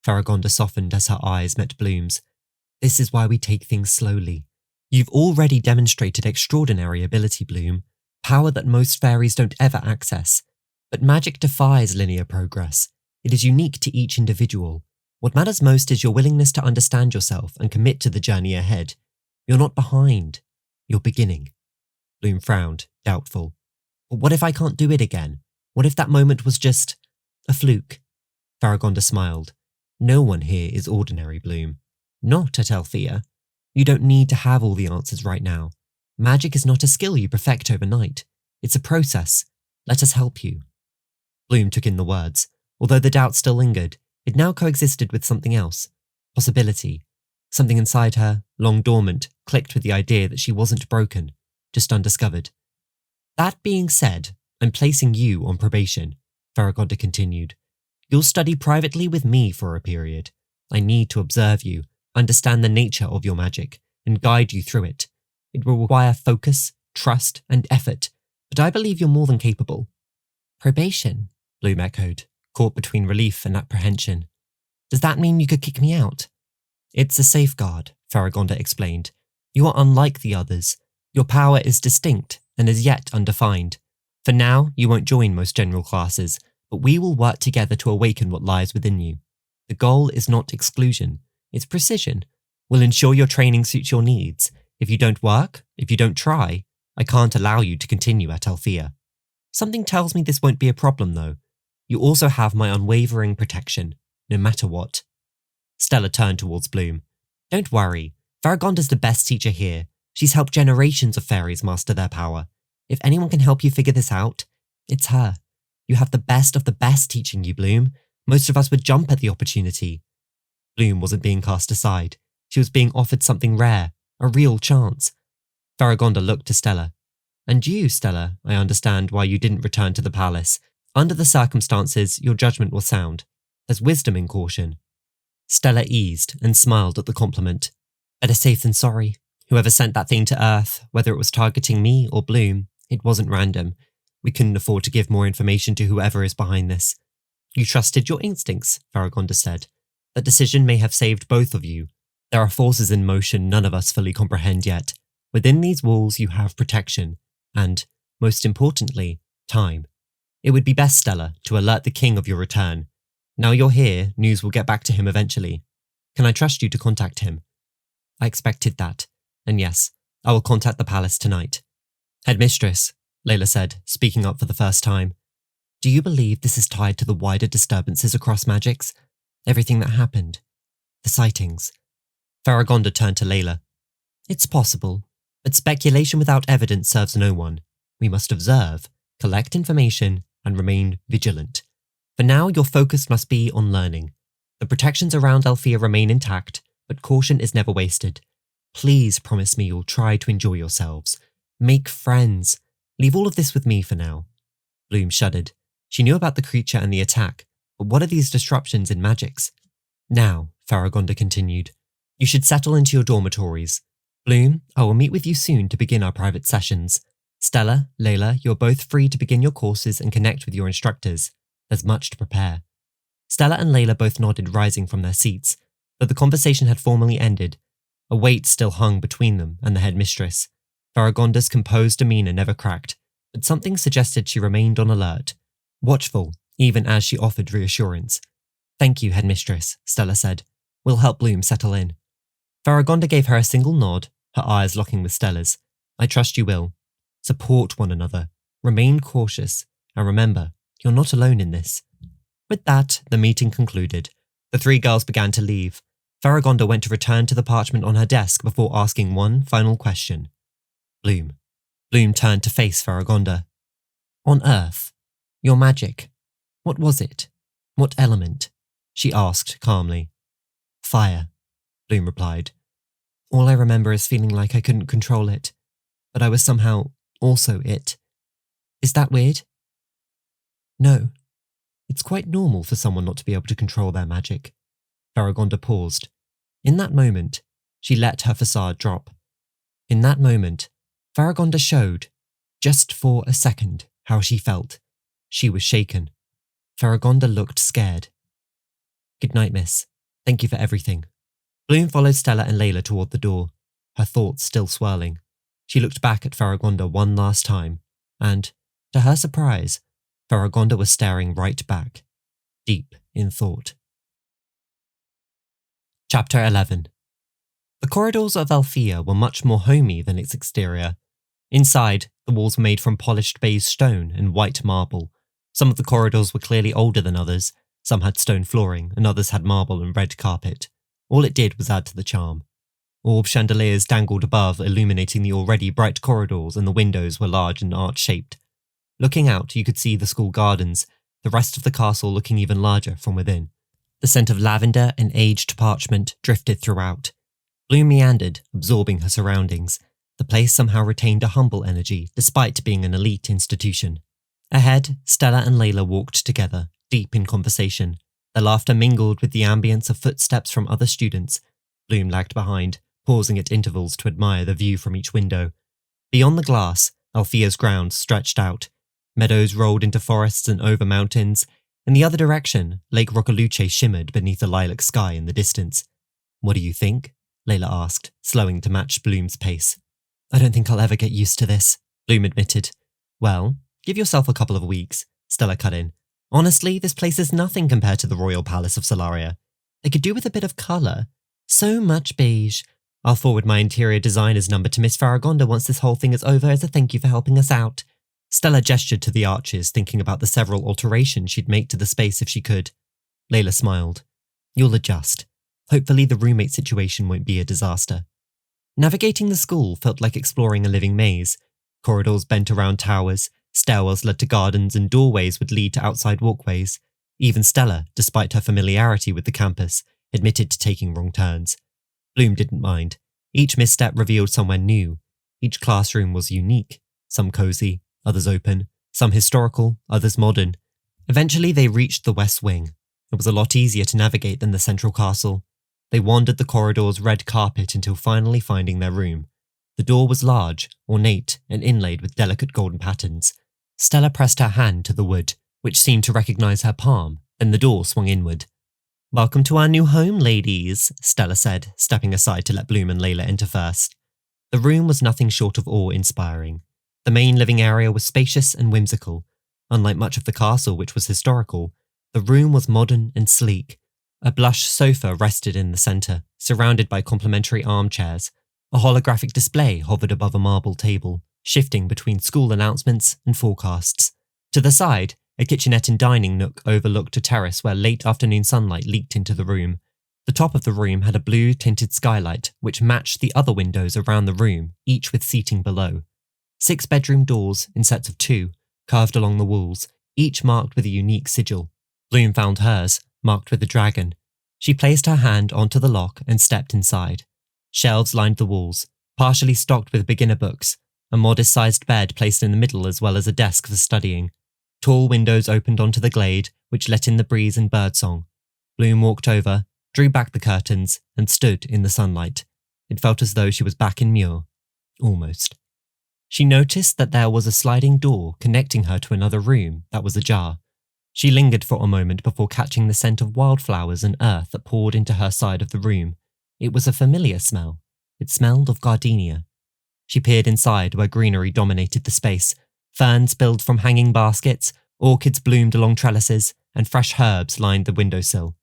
Faragonda softened as her eyes met Bloom's. This is why we take things slowly. You've already demonstrated extraordinary ability, Bloom, power that most fairies don't ever access. But magic defies linear progress. It is unique to each individual. What matters most is your willingness to understand yourself and commit to the journey ahead. You're not behind. You're beginning. Bloom frowned, doubtful. But what if I can't do it again? What if that moment was just a fluke? Faragonda smiled. No one here is ordinary, Bloom. Not at Alfea. You don't need to have all the answers right now. Magic is not a skill you perfect overnight. It's a process. Let us help you. Bloom took in the words. Although the doubt still lingered, it now coexisted with something else. Possibility. Something inside her, long dormant, clicked with the idea that she wasn't broken, just undiscovered. That being said, I'm placing you on probation, Faragonda continued. You'll study privately with me for a period. I need to observe you, understand the nature of your magic, and guide you through it. It will require focus, trust, and effort, but I believe you're more than capable. Probation, Bloom echoed, caught between relief and apprehension. Does that mean you could kick me out? It's a safeguard, Faragonda explained. You are unlike the others. Your power is distinct and as yet undefined. For now, you won't join most general classes, but we will work together to awaken what lies within you. The goal is not exclusion, it's precision. We'll ensure your training suits your needs. If you don't work, if you don't try, I can't allow you to continue at Alfea. Something tells me this won't be a problem, though. You also have my unwavering protection, no matter what. Stella turned towards Bloom. Don't worry, Faragonda's the best teacher here. She's helped generations of fairies master their power. If anyone can help you figure this out, it's her. You have the best of the best teaching you, Bloom. Most of us would jump at the opportunity. Bloom wasn't being cast aside. She was being offered something rare, a real chance. Faragonda looked to Stella. And you, Stella, I understand why you didn't return to the palace. Under the circumstances, your judgment was sound. There's wisdom in caution. Stella eased and smiled at the compliment. Better safe than sorry. Whoever sent that thing to Earth, whether it was targeting me or Bloom, it wasn't random. We couldn't afford to give more information to whoever is behind this. You trusted your instincts, Faragonda said. That decision may have saved both of you. There are forces in motion none of us fully comprehend yet. Within these walls you have protection, and, most importantly, time. It would be best, Stella, to alert the king of your return. Now you're here, news will get back to him eventually. Can I trust you to contact him? I expected that, and yes, I will contact the palace tonight. Headmistress, Layla said, speaking up for the first time. Do you believe this is tied to the wider disturbances across Magix? Everything that happened? The sightings? Faragonda turned to Layla. It's possible, but speculation without evidence serves no one. We must observe, collect information, and remain vigilant. For now, your focus must be on learning. The protections around Alfea remain intact, but caution is never wasted. Please promise me you'll try to enjoy yourselves. Make friends. Leave all of this with me for now. Bloom shuddered. She knew about the creature and the attack, but what are these disruptions in Magix? Now, Faragonda continued, you should settle into your dormitories. Bloom, I will meet with you soon to begin our private sessions. Stella, Layla, you're both free to begin your courses and connect with your instructors. There's much to prepare. Stella and Layla both nodded, rising from their seats. Though the conversation had formally ended, a weight still hung between them and the headmistress. Faragonda's composed demeanour never cracked, but something suggested she remained on alert, watchful, even as she offered reassurance. Thank you, headmistress, Stella said. We'll help Bloom settle in. Faragonda gave her a single nod, her eyes locking with Stella's. I trust you will. Support one another, remain cautious, and remember, you're not alone in this. With that, the meeting concluded. The three girls began to leave. Faragonda went to return to the parchment on her desk before asking one final question. Bloom. Bloom turned to face Faragonda. On Earth, your magic, what was it? What element? She asked calmly. Fire, Bloom replied. All I remember is feeling like I couldn't control it, but I was somehow also it. Is that weird? No. It's quite normal for someone not to be able to control their magic. Faragonda paused. In that moment, she let her facade drop. In that moment, Faragonda showed, just for a second, how she felt. She was shaken. Faragonda looked scared. Good night, miss. Thank you for everything. Bloom followed Stella and Layla toward the door, her thoughts still swirling. She looked back at Faragonda one last time, and, to her surprise, Faragonda was staring right back, deep in thought. Chapter 11. The corridors of Alfea were much more homey than its exterior. Inside, the walls were made from polished beige stone and white marble. Some of the corridors were clearly older than others. Some had stone flooring, and others had marble and red carpet. All it did was add to the charm. Orb chandeliers dangled above, illuminating the already bright corridors, and the windows were large and arch-shaped. Looking out, you could see the school gardens, the rest of the castle looking even larger from within. The scent of lavender and aged parchment drifted throughout. Bloom meandered, absorbing her surroundings. The place somehow retained a humble energy, despite being an elite institution. Ahead, Stella and Layla walked together, deep in conversation. Their laughter mingled with the ambience of footsteps from other students. Bloom lagged behind, pausing at intervals to admire the view from each window. Beyond the glass, Alfea's grounds stretched out. Meadows rolled into forests and over mountains. In the other direction, Lake Rocaluce shimmered beneath a lilac sky in the distance. What do you think? Layla asked, slowing to match Bloom's pace. I don't think I'll ever get used to this, Bloom admitted. Well, give yourself a couple of weeks, Stella cut in. Honestly, this place is nothing compared to the Royal Palace of Solaria. They could do with a bit of colour. So much beige. I'll forward my interior designer's number to Miss Faragonda once this whole thing is over as a thank you for helping us out. Stella gestured to the arches, thinking about the several alterations she'd make to the space if she could. Layla smiled. You'll adjust. Hopefully the roommate situation won't be a disaster. Navigating the school felt like exploring a living maze. Corridors bent around towers, stairwells led to gardens, and doorways would lead to outside walkways. Even Stella, despite her familiarity with the campus, admitted to taking wrong turns. Bloom didn't mind. Each misstep revealed somewhere new. Each classroom was unique, some cozy, others open, some historical, others modern. Eventually they reached the West Wing. It was a lot easier to navigate than the central castle. They wandered the corridor's red carpet until finally finding their room. The door was large, ornate, and inlaid with delicate golden patterns. Stella pressed her hand to the wood, which seemed to recognize her palm, then the door swung inward. Welcome to our new home, ladies, Stella said, stepping aside to let Bloom and Layla enter first. The room was nothing short of awe-inspiring. The main living area was spacious and whimsical. Unlike much of the castle, which was historical, the room was modern and sleek. A plush sofa rested in the centre, surrounded by complimentary armchairs. A holographic display hovered above a marble table, shifting between school announcements and forecasts. To the side, a kitchenette and dining nook overlooked a terrace where late afternoon sunlight leaked into the room. The top of the room had a blue-tinted skylight, which matched the other windows around the room, each with seating below. 6 bedroom doors, in sets of 2, curved along the walls, each marked with a unique sigil. Bloom found hers, marked with a dragon. She placed her hand onto the lock and stepped inside. Shelves lined the walls, partially stocked with beginner books, a modest-sized bed placed in the middle as well as a desk for studying. Tall windows opened onto the glade, which let in the breeze and birdsong. Bloom walked over, drew back the curtains, and stood in the sunlight. It felt as though she was back in Muir. Almost. She noticed that there was a sliding door connecting her to another room that was ajar. She lingered for a moment before catching the scent of wildflowers and earth that poured into her side of the room. It was a familiar smell. It smelled of gardenia. She peered inside where greenery dominated the space. Ferns spilled from hanging baskets, orchids bloomed along trellises, and fresh herbs lined the windowsill.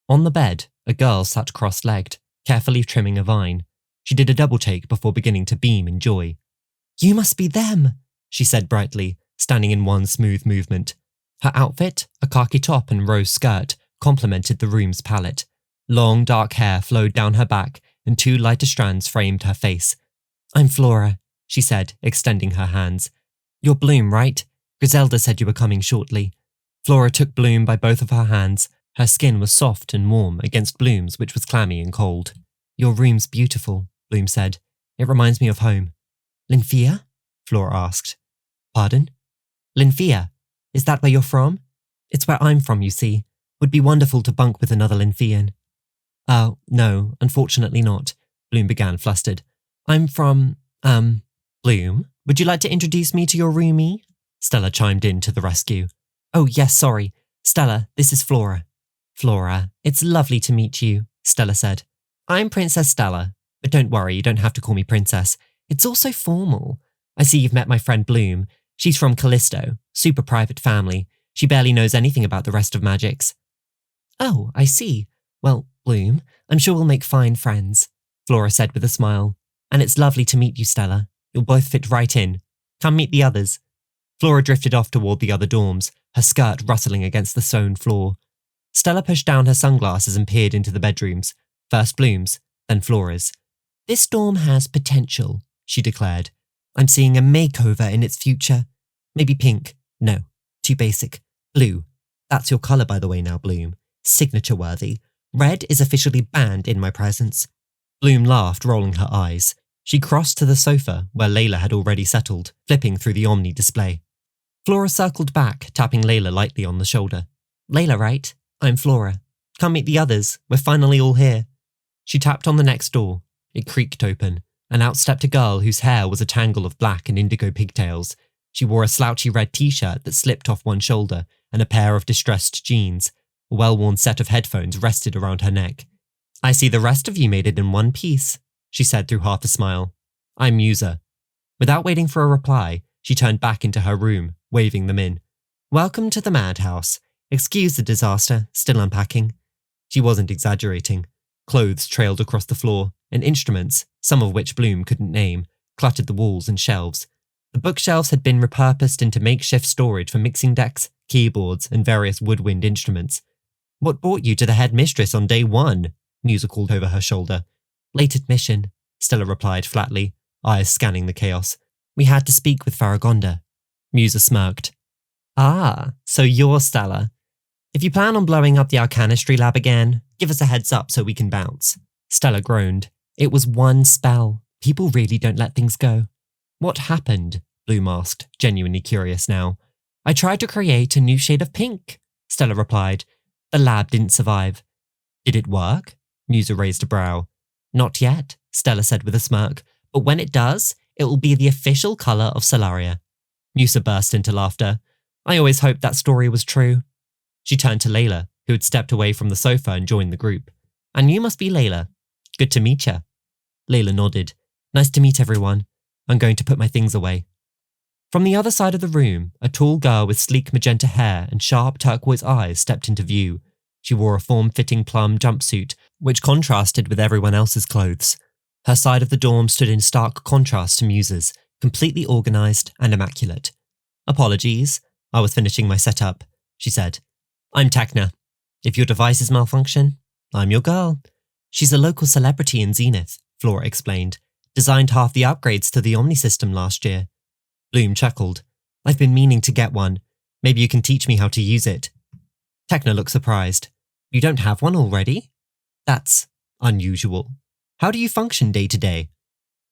On the bed, a girl sat cross-legged, carefully trimming a vine. She did a double-take before beginning to beam in joy. "You must be them," she said brightly, standing in one smooth movement. Her outfit, a khaki top and rose skirt, complemented the room's palette. Long, dark hair flowed down her back, and 2 lighter strands framed her face. "I'm Flora. she said, extending her hands. You're Bloom, right? Griselda said you were coming shortly. Flora took Bloom by both of her hands. Her skin was soft and warm against Bloom's, which was clammy and cold. Your room's beautiful, Bloom said. It reminds me of home. Linfea? Flora asked. Pardon? Linfea. Is that where you're from? It's where I'm from, you see. Would be wonderful to bunk with another Linfean. Oh, no, unfortunately not, Bloom began, flustered. I'm from, Bloom, would you like to introduce me to your roomie? Stella chimed in to the rescue. Oh, yes, sorry. Stella, this is Flora. Flora, it's lovely to meet you, Stella said. I'm Princess Stella, but don't worry, you don't have to call me Princess. It's all so formal. I see you've met my friend Bloom. She's from Callisto, super private family. She barely knows anything about the rest of Magix. Oh, I see. Well, Bloom, I'm sure we'll make fine friends, Flora said with a smile. And it's lovely to meet you, Stella. You'll both fit right in. Come meet the others. Flora drifted off toward the other dorms, her skirt rustling against the stone floor. Stella pushed down her sunglasses and peered into the bedrooms, first Bloom's, then Flora's. This dorm has potential, she declared. I'm seeing a makeover in its future. Maybe pink. No, too basic. Blue. That's your colour, by the way, now, Bloom. Signature-worthy. Red is officially banned in my presence. Bloom laughed, rolling her eyes. She crossed to the sofa, where Layla had already settled, flipping through the Omni display. Flora circled back, tapping Layla lightly on the shoulder. Layla, right? I'm Flora. Come meet the others. We're finally all here. She tapped on the next door. It creaked open, and out stepped a girl whose hair was a tangle of black and indigo pigtails. She wore a slouchy red t-shirt that slipped off one shoulder and a pair of distressed jeans. A well-worn set of headphones rested around her neck. I see the rest of you made it in one piece, she said through half a smile. I'm Musa. Without waiting for a reply, she turned back into her room, waving them in. Welcome to the madhouse. Excuse the disaster, still unpacking. She wasn't exaggerating. Clothes trailed across the floor, and instruments, some of which Bloom couldn't name, cluttered the walls and shelves. The bookshelves had been repurposed into makeshift storage for mixing decks, keyboards, and various woodwind instruments. What brought you to the headmistress on day one? Musa called over her shoulder. Late admission, Stella replied flatly, eyes scanning the chaos. We had to speak with Faragonda. Musa smirked. Ah, so you're Stella. If you plan on blowing up the Arcanistry lab again, give us a heads up so we can bounce. Stella groaned. It was one spell. People really don't let things go. What happened? Bloom asked, genuinely curious now. I tried to create a new shade of pink, Stella replied. The lab didn't survive. Did it work? Musa raised a brow. Not yet, Stella said with a smirk, but when it does, it will be the official colour of Solaria. Musa burst into laughter. I always hoped that story was true. She turned to Layla, who had stepped away from the sofa and joined the group. And you must be Layla. Good to meet ya. Layla nodded. Nice to meet everyone. I'm going to put my things away. From the other side of the room, a tall girl with sleek magenta hair and sharp turquoise eyes stepped into view. She wore a form-fitting plum jumpsuit, which contrasted with everyone else's clothes. Her side of the dorm stood in stark contrast to Musa's, completely organised and immaculate. Apologies, I was finishing my setup, she said. I'm Tekna. If your devices malfunction, I'm your girl. She's a local celebrity in Zenith, Flora explained. Designed half the upgrades to the Omni system last year. Bloom chuckled. I've been meaning to get one. Maybe you can teach me how to use it. Tekna looked surprised. You don't have one already? That's unusual. How do you function day to day?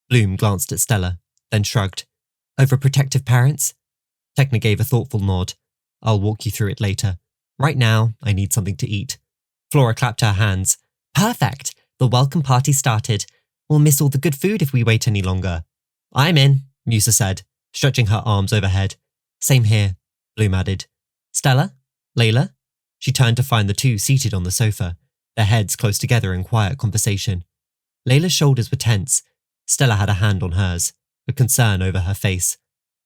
Bloom glanced at Stella, then shrugged. Overprotective parents? Tekna gave a thoughtful nod. I'll walk you through it later. Right now, I need something to eat. Flora clapped her hands. Perfect! The welcome party started. We'll miss all the good food if we wait any longer. I'm in, Musa said, stretching her arms overhead. Same here, Bloom added. Stella? Layla? She turned to find the two seated on the sofa, their heads close together in quiet conversation. Layla's shoulders were tense. Stella had a hand on hers, a concern over her face.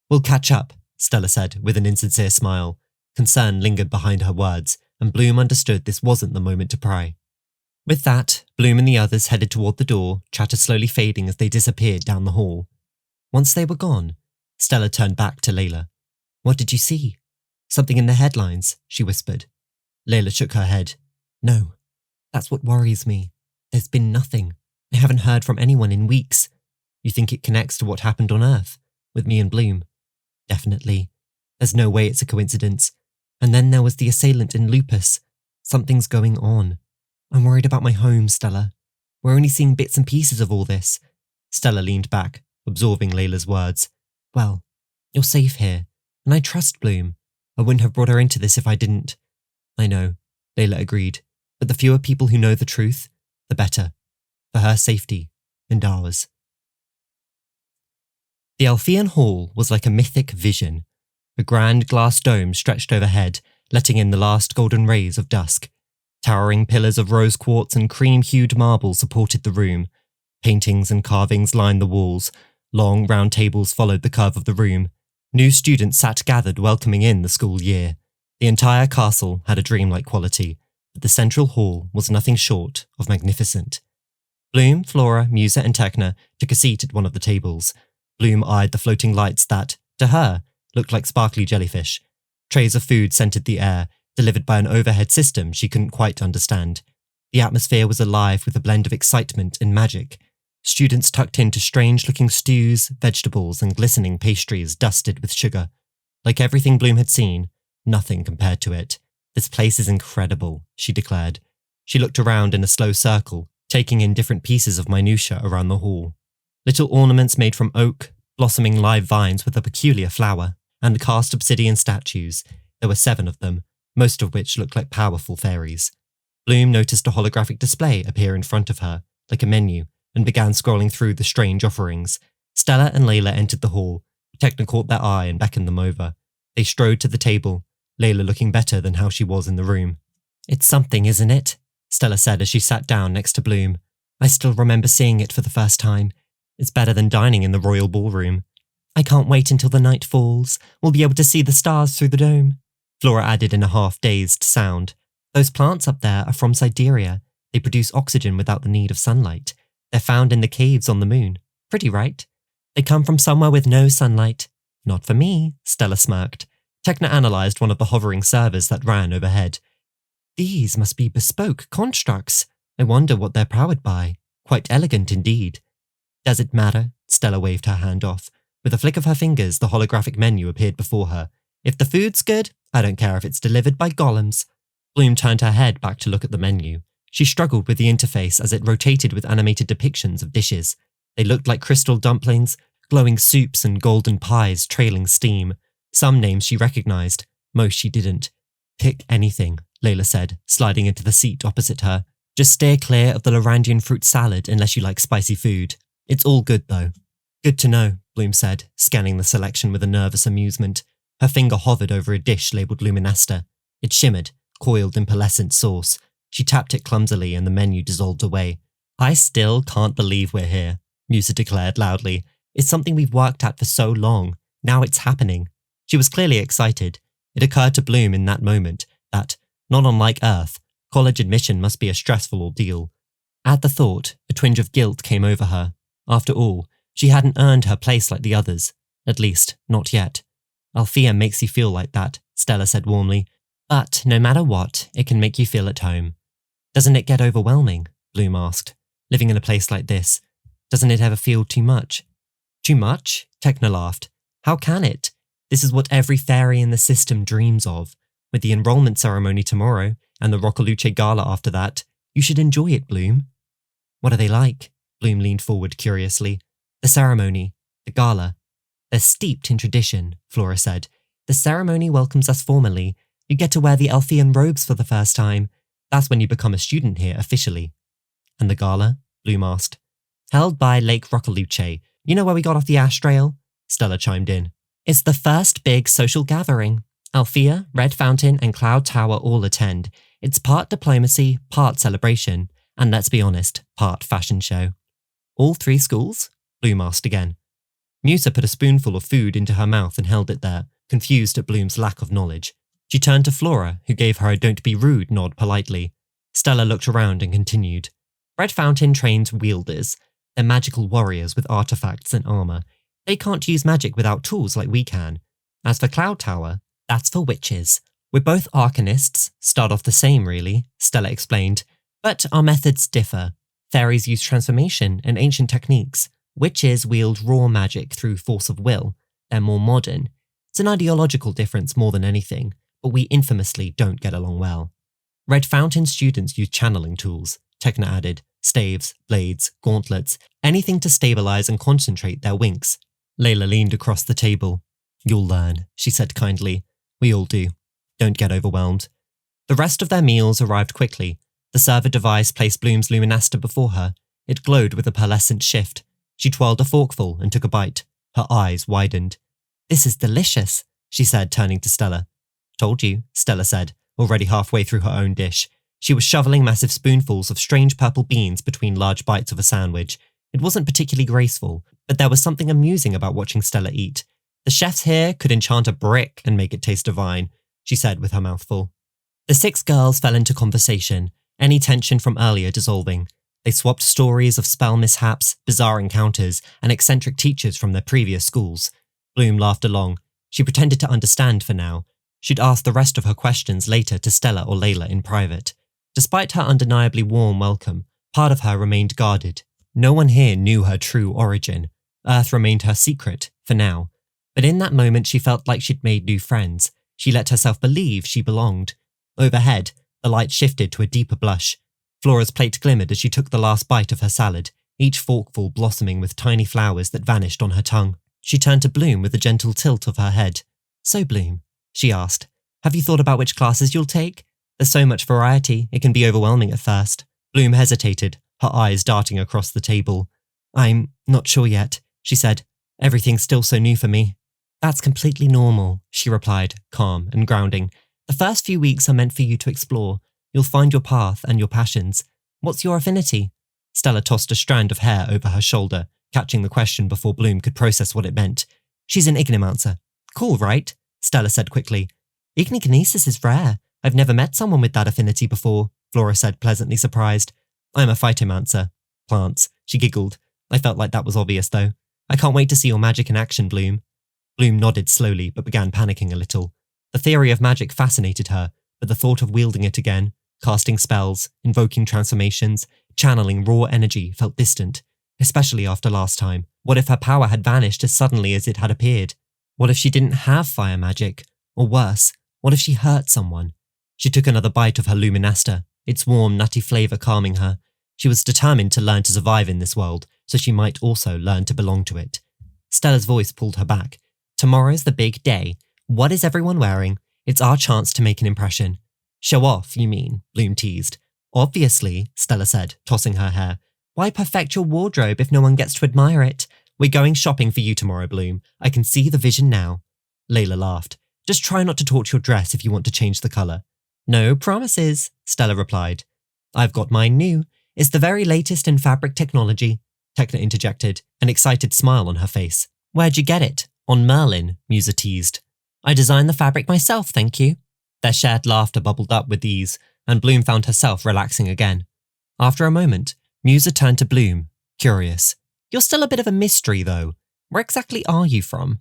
We'll catch up, Stella said with an insincere smile. Concern lingered behind her words, and Bloom understood this wasn't the moment to pry. With that, Bloom and the others headed toward the door, chatter slowly fading as they disappeared down the hall. Once they were gone, Stella turned back to Layla. What did you see? Something in the headlines, she whispered. Layla shook her head. No, that's what worries me. There's been nothing. I haven't heard from anyone in weeks. You think it connects to what happened on Earth, with me and Bloom? Definitely. There's no way it's a coincidence. And then there was the assailant in Lupus. Something's going on. I'm worried about my home, Stella. We're only seeing bits and pieces of all this. Stella leaned back, absorbing Layla's words. Well, you're safe here, and I trust Bloom. I wouldn't have brought her into this if I didn't. I know, Layla agreed, but the fewer people who know the truth, the better. For her safety, and ours. The Alfean Hall was like a mythic vision. A grand glass dome stretched overhead, letting in the last golden rays of dusk. Towering pillars of rose quartz and cream-hued marble supported the room. Paintings and carvings lined the walls. Long, round tables followed the curve of the room. New students sat gathered welcoming in the school year. The entire castle had a dreamlike quality, but the central hall was nothing short of magnificent. Bloom, Flora, Musa and Tekna took a seat at one of the tables. Bloom eyed the floating lights that, to her, looked like sparkly jellyfish. Trays of food scented the air, delivered by an overhead system she couldn't quite understand. The atmosphere was alive with a blend of excitement and magic. Students tucked into strange-looking stews, vegetables, and glistening pastries dusted with sugar. Like everything Bloom had seen, nothing compared to it. This place is incredible, she declared. She looked around in a slow circle, taking in different pieces of minutiae around the hall. Little ornaments made from oak, blossoming live vines with a peculiar flower, and cast obsidian statues. There were 7 of them, most of which looked like powerful fairies. Bloom noticed a holographic display appear in front of her, like a menu, and began scrolling through the strange offerings. Stella and Layla entered the hall. Tekna caught their eye and beckoned them over. They strode to the table, Layla looking better than how she was in the room. It's something, isn't it? Stella said as she sat down next to Bloom. I still remember seeing it for the first time. It's better than dining in the royal ballroom. I can't wait until the night falls. We'll be able to see the stars through the dome. Flora added in a half-dazed sound. Those plants up there are from Sideria. They produce oxygen without the need of sunlight. They're found in the caves on the moon. Pretty, right? They come from somewhere with no sunlight. Not for me, Stella smirked. Tekna analysed one of the hovering servers that ran overhead. These must be bespoke constructs. I wonder what they're powered by. Quite elegant indeed. Does it matter? Stella waved her hand off. With a flick of her fingers, the holographic menu appeared before her. If the food's good, I don't care if it's delivered by golems. Bloom turned her head back to look at the menu. She struggled with the interface as it rotated with animated depictions of dishes. They looked like crystal dumplings, glowing soups and golden pies trailing steam. Some names she recognised, most she didn't. Pick anything, Layla said, sliding into the seat opposite her. Just steer clear of the Larandian fruit salad unless you like spicy food. It's all good, though. Good to know, Bloom said, scanning the selection with a nervous amusement. Her finger hovered over a dish labelled Luminesta. It shimmered, coiled in pearlescent sauce. She tapped it clumsily and the menu dissolved away. I still can't believe we're here, Musa declared loudly. It's something we've worked at for so long. Now it's happening. She was clearly excited. It occurred to Bloom in that moment that, not unlike Earth, college admission must be a stressful ordeal. At the thought, a twinge of guilt came over her. After all, she hadn't earned her place like the others. At least, not yet. Alfea makes you feel like that, Stella said warmly. But no matter what, it can make you feel at home. Doesn't it get overwhelming? Bloom asked. Living in a place like this, doesn't it ever feel too much? Too much? Tekna laughed. How can it? This is what every fairy in the system dreams of. With the enrollment ceremony tomorrow, and the Roccoluce Gala after that, you should enjoy it, Bloom. What are they like? Bloom leaned forward curiously. The ceremony, the gala. They're steeped in tradition, Flora said. The ceremony welcomes us formally. You get to wear the Alfean robes for the first time. That's when you become a student here officially. And the gala? Bloom asked. Held by Lake Roccoluce. You know where we got off the ash trail? Stella chimed in. It's the first big social gathering. Alfea, Red Fountain, and Cloud Tower all attend. It's part diplomacy, part celebration, and let's be honest, part fashion show. All 3 schools? Bloom asked again. Musa put a spoonful of food into her mouth and held it there, confused at Bloom's lack of knowledge. She turned to Flora, who gave her a don't be rude nod politely. Stella looked around and continued. Red Fountain trains wielders. They're magical warriors with artifacts and armour. They can't use magic without tools like we can. As for Cloud Tower, that's for witches. We're both arcanists, start off the same really, Stella explained, but our methods differ. Fairies use transformation and ancient techniques. Witches wield raw magic through force of will. They're more modern. It's an ideological difference more than anything, but we infamously don't get along well. Red Fountain students use channeling tools, Techna added, staves, blades, gauntlets, anything to stabilize and concentrate their winks. Layla leaned across the table. You'll learn, she said kindly. We all do. Don't get overwhelmed. The rest of their meals arrived quickly. The server device placed Bloom's Luminaster before her. It glowed with a pearlescent shift. She twirled a forkful and took a bite. Her eyes widened. This is delicious, she said, turning to Stella. Told you, Stella said, already halfway through her own dish. She was shoveling massive spoonfuls of strange purple beans between large bites of a sandwich. It wasn't particularly graceful, but there was something amusing about watching Stella eat. The chefs here could enchant a brick and make it taste divine, she said with her mouth full. The 6 girls fell into conversation, any tension from earlier dissolving. They swapped stories of spell mishaps, bizarre encounters, and eccentric teachers from their previous schools. Bloom laughed along. She pretended to understand for now. She'd ask the rest of her questions later to Stella or Layla in private. Despite her undeniably warm welcome, part of her remained guarded. No one here knew her true origin. Earth remained her secret, for now. But in that moment she felt like she'd made new friends. She let herself believe she belonged. Overhead, the light shifted to a deeper blush. Flora's plate glimmered as she took the last bite of her salad, each forkful blossoming with tiny flowers that vanished on her tongue. She turned to Bloom with a gentle tilt of her head. So Bloom, she asked, have you thought about which classes you'll take? There's so much variety, it can be overwhelming at first. Bloom hesitated, her eyes darting across the table. I'm not sure yet, she said. Everything's still so new for me. That's completely normal, she replied, calm and grounding. The first few weeks are meant for you to explore. You'll find your path and your passions. What's your affinity? Stella tossed a strand of hair over her shoulder, catching the question before Bloom could process what it meant. She's an ignomancer. Cool, right? Stella said quickly. Ignokinesis is rare. I've never met someone with that affinity before, Flora said, pleasantly surprised. I'm a phytomancer. Plants. She giggled. I felt like that was obvious, though. I can't wait to see your magic in action, Bloom. Bloom nodded slowly, but began panicking a little. The theory of magic fascinated her, but the thought of wielding it again, casting spells, invoking transformations, channeling raw energy felt distant, especially after last time. What if her power had vanished as suddenly as it had appeared? What if she didn't have fire magic? Or worse, what if she hurt someone? She took another bite of her Luminaster, its warm, nutty flavour calming her. She was determined to learn to survive in this world, so she might also learn to belong to it. Stella's voice pulled her back. Tomorrow's the big day. What is everyone wearing? It's our chance to make an impression. Show off, you mean, Bloom teased. Obviously, Stella said, tossing her hair. Why perfect your wardrobe if no one gets to admire it? We're going shopping for you tomorrow, Bloom. I can see the vision now. Layla laughed. Just try not to torch your dress if you want to change the colour. No promises, Stella replied. I've got mine new. It's the very latest in fabric technology, Techna interjected, an excited smile on her face. Where'd you get it? On Merlin, Musa teased. I designed the fabric myself, thank you. Their shared laughter bubbled up with ease, and Bloom found herself relaxing again. After a moment, Musa turned to Bloom, curious. You're still a bit of a mystery, though. Where exactly are you from?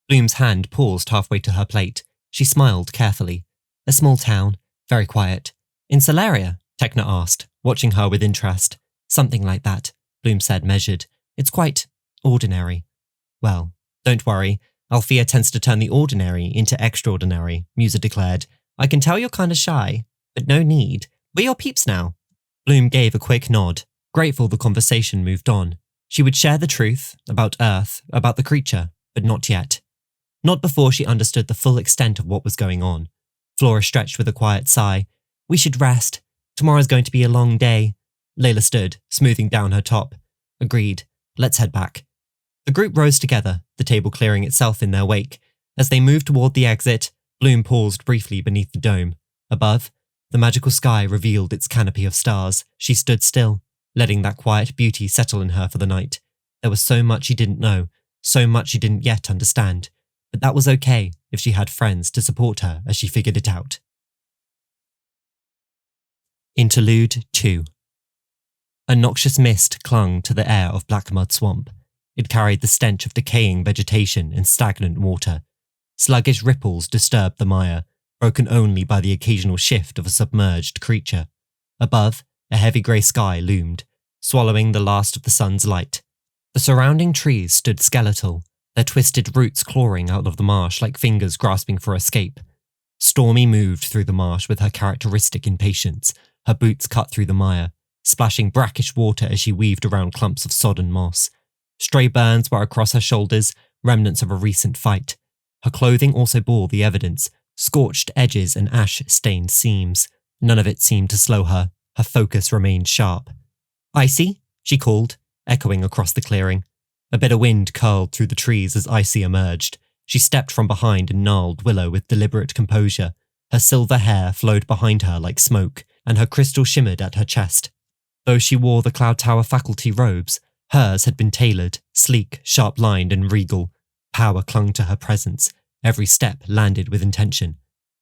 Bloom's hand paused halfway to her plate. She smiled carefully. A small town, very quiet. In Solaria? Techna asked, watching her with interest. Something like that, Bloom said, measured. It's quite ordinary. Well, don't worry. Alfea tends to turn the ordinary into extraordinary, Musa declared. I can tell you're kind of shy, but no need. We're your peeps now. Bloom gave a quick nod, grateful the conversation moved on. She would share the truth, about Earth, about the creature, but not yet. Not before she understood the full extent of what was going on. Flora stretched with a quiet sigh. We should rest. Tomorrow's going to be a long day. Layla stood, smoothing down her top. Agreed. Let's head back. The group rose together, the table clearing itself in their wake. As they moved toward the exit, Bloom paused briefly beneath the dome. Above, the magical sky revealed its canopy of stars. She stood still, letting that quiet beauty settle in her for the night. There was so much she didn't know, so much she didn't yet understand. But that was okay if she had friends to support her as she figured it out. Interlude 2. A noxious mist clung to the air of Black Mud Swamp. It carried the stench of decaying vegetation and stagnant water. Sluggish ripples disturbed the mire, broken only by the occasional shift of a submerged creature. Above, a heavy grey sky loomed, swallowing the last of the sun's light. The surrounding trees stood skeletal, their twisted roots clawing out of the marsh like fingers grasping for escape. Stormy moved through the marsh with her characteristic impatience, her boots cut through the mire, splashing brackish water as she weaved around clumps of sodden moss. Stray burns were across her shoulders, remnants of a recent fight. Her clothing also bore the evidence, scorched edges and ash-stained seams. None of it seemed to slow her. Her focus remained sharp. "Icy?" she called, echoing across the clearing. A bit of wind curled through the trees as Icy emerged. She stepped from behind a gnarled willow with deliberate composure. Her silver hair flowed behind her like smoke, and her crystal shimmered at her chest. Though she wore the Cloud Tower faculty robes, hers had been tailored, sleek, sharp-lined and regal. Power clung to her presence. Every step landed with intention.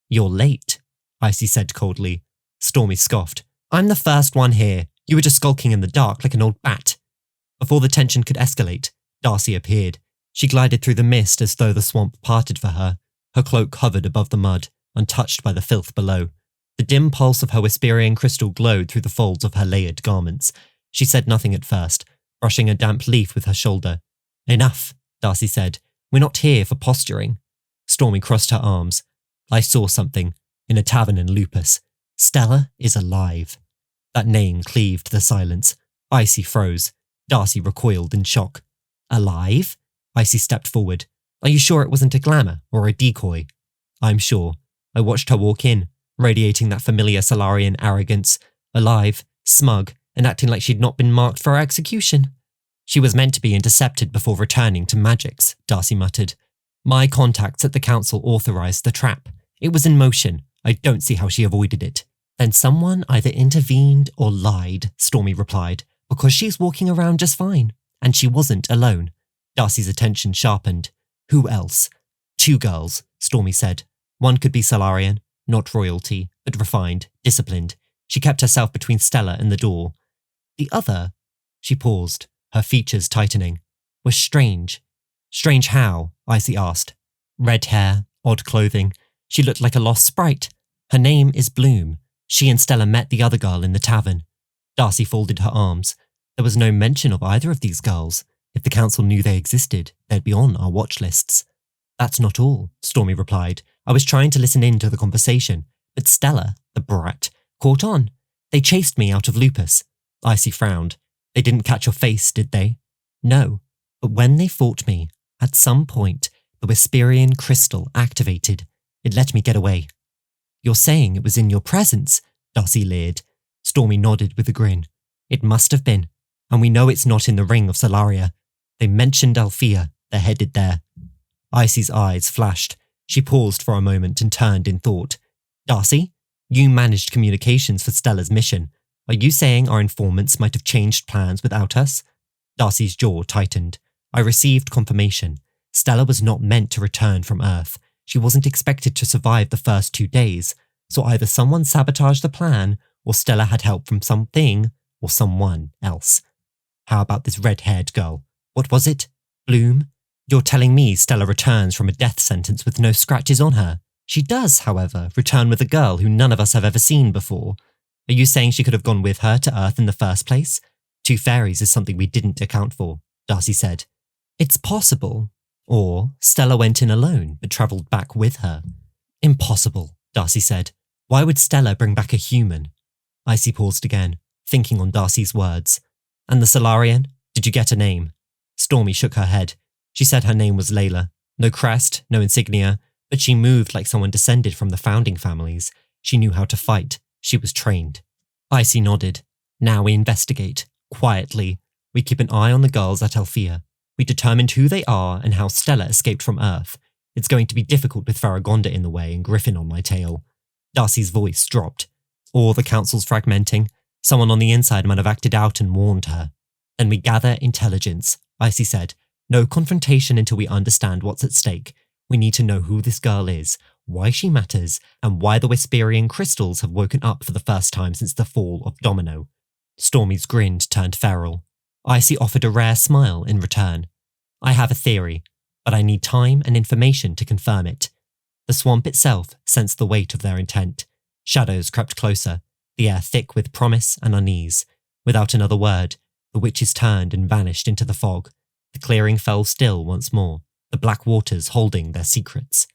"You're late," Icy said coldly. Stormy scoffed. "I'm the first one here. You were just skulking in the dark like an old bat." Before the tension could escalate, Darcy appeared. She glided through the mist as though the swamp parted for her. Her cloak hovered above the mud, untouched by the filth below. The dim pulse of her Whisperian crystal glowed through the folds of her layered garments. She said nothing at first, brushing a damp leaf with her shoulder. "Enough," Darcy said. "We're not here for posturing." Stormy crossed her arms. "I saw something, in a tavern in Lupus. Stella is alive." That name cleaved the silence. Icy froze. Darcy recoiled in shock. "Alive?" Icy stepped forward. "Are you sure it wasn't a glamour or a decoy?" "I'm sure. I watched her walk in, radiating that familiar Solarian arrogance, alive, smug, and acting like she'd not been marked for her execution." "She was meant to be intercepted before returning to Magix," Darcy muttered. "My contacts at the council authorized the trap. It was in motion. I don't see how she avoided it." "Then someone either intervened or lied," Stormy replied, "because she's walking around just fine. And she wasn't alone." Darcy's attention sharpened. "Who else?" "Two girls," Stormy said. "One could be Solarian, not royalty, but refined, disciplined. She kept herself between Stella and the door. The other," she paused, her features tightening, "was strange." "Strange how?" Icy asked. "Red hair, odd clothing. She looked like a lost sprite. Her name is Bloom. She and Stella met the other girl in the tavern." Darcy folded her arms. There was no mention of either of these girls. If the council knew they existed, they'd be on our watch lists. "That's not all," Stormy replied. "I was trying to listen in to the conversation, but Stella, the brat, caught on. They chased me out of Lupus." Icy frowned. "They didn't catch your face, did they?" "No, but when they fought me, at some point, the Whisperian crystal activated. It let me get away." "You're saying it was in your presence?" Darcy leered. Stormy nodded with a grin. "It must have been, and we know it's not in the ring of Solaria. They mentioned Alfea. They're headed there." Icy's eyes flashed. She paused for a moment and turned in thought. "Darcy, you managed communications for Stella's mission. Are you saying our informants might have changed plans without us?" Darcy's jaw tightened. "I received confirmation. Stella was not meant to return from Earth. She wasn't expected to survive the first 2 days, so either someone sabotaged the plan, or Stella had help from something, or someone else." "How about this red-haired girl? What was it? Bloom? You're telling me Stella returns from a death sentence with no scratches on her? She does, however, return with a girl who none of us have ever seen before. Are you saying she could have gone with her to Earth in the first place? 2 fairies is something we didn't account for," Darcy said. "It's possible. Or Stella went in alone, but travelled back with her." "Impossible," Darcy said. "Why would Stella bring back a human?" Icy paused again, thinking on Darcy's words. "And the Solarian? Did you get a name?" Stormy shook her head. She said her name was Layla. No crest, no insignia, but she moved like someone descended from the founding families. She knew how to fight. She was trained. Icy nodded. "Now we investigate. Quietly. We keep an eye on the girls at Alfea. We determined who they are and how Stella escaped from Earth. It's going to be difficult with Farragonda in the way and Griffin on my tail." Darcy's voice dropped. "Or the council's fragmenting. Someone on the inside might have acted out and warned her." "Then we gather intelligence," Icy said. "No confrontation until we understand what's at stake. We need to know who this girl is, why she matters, and why the Whisperian crystals have woken up for the first time since the fall of Domino." Stormy's grin turned feral. Icy offered a rare smile in return. "I have a theory, but I need time and information to confirm it." The swamp itself sensed the weight of their intent. Shadows crept closer, the air thick with promise and unease. Without another word, the witches turned and vanished into the fog. clearing fell still once more, the black waters holding their secrets.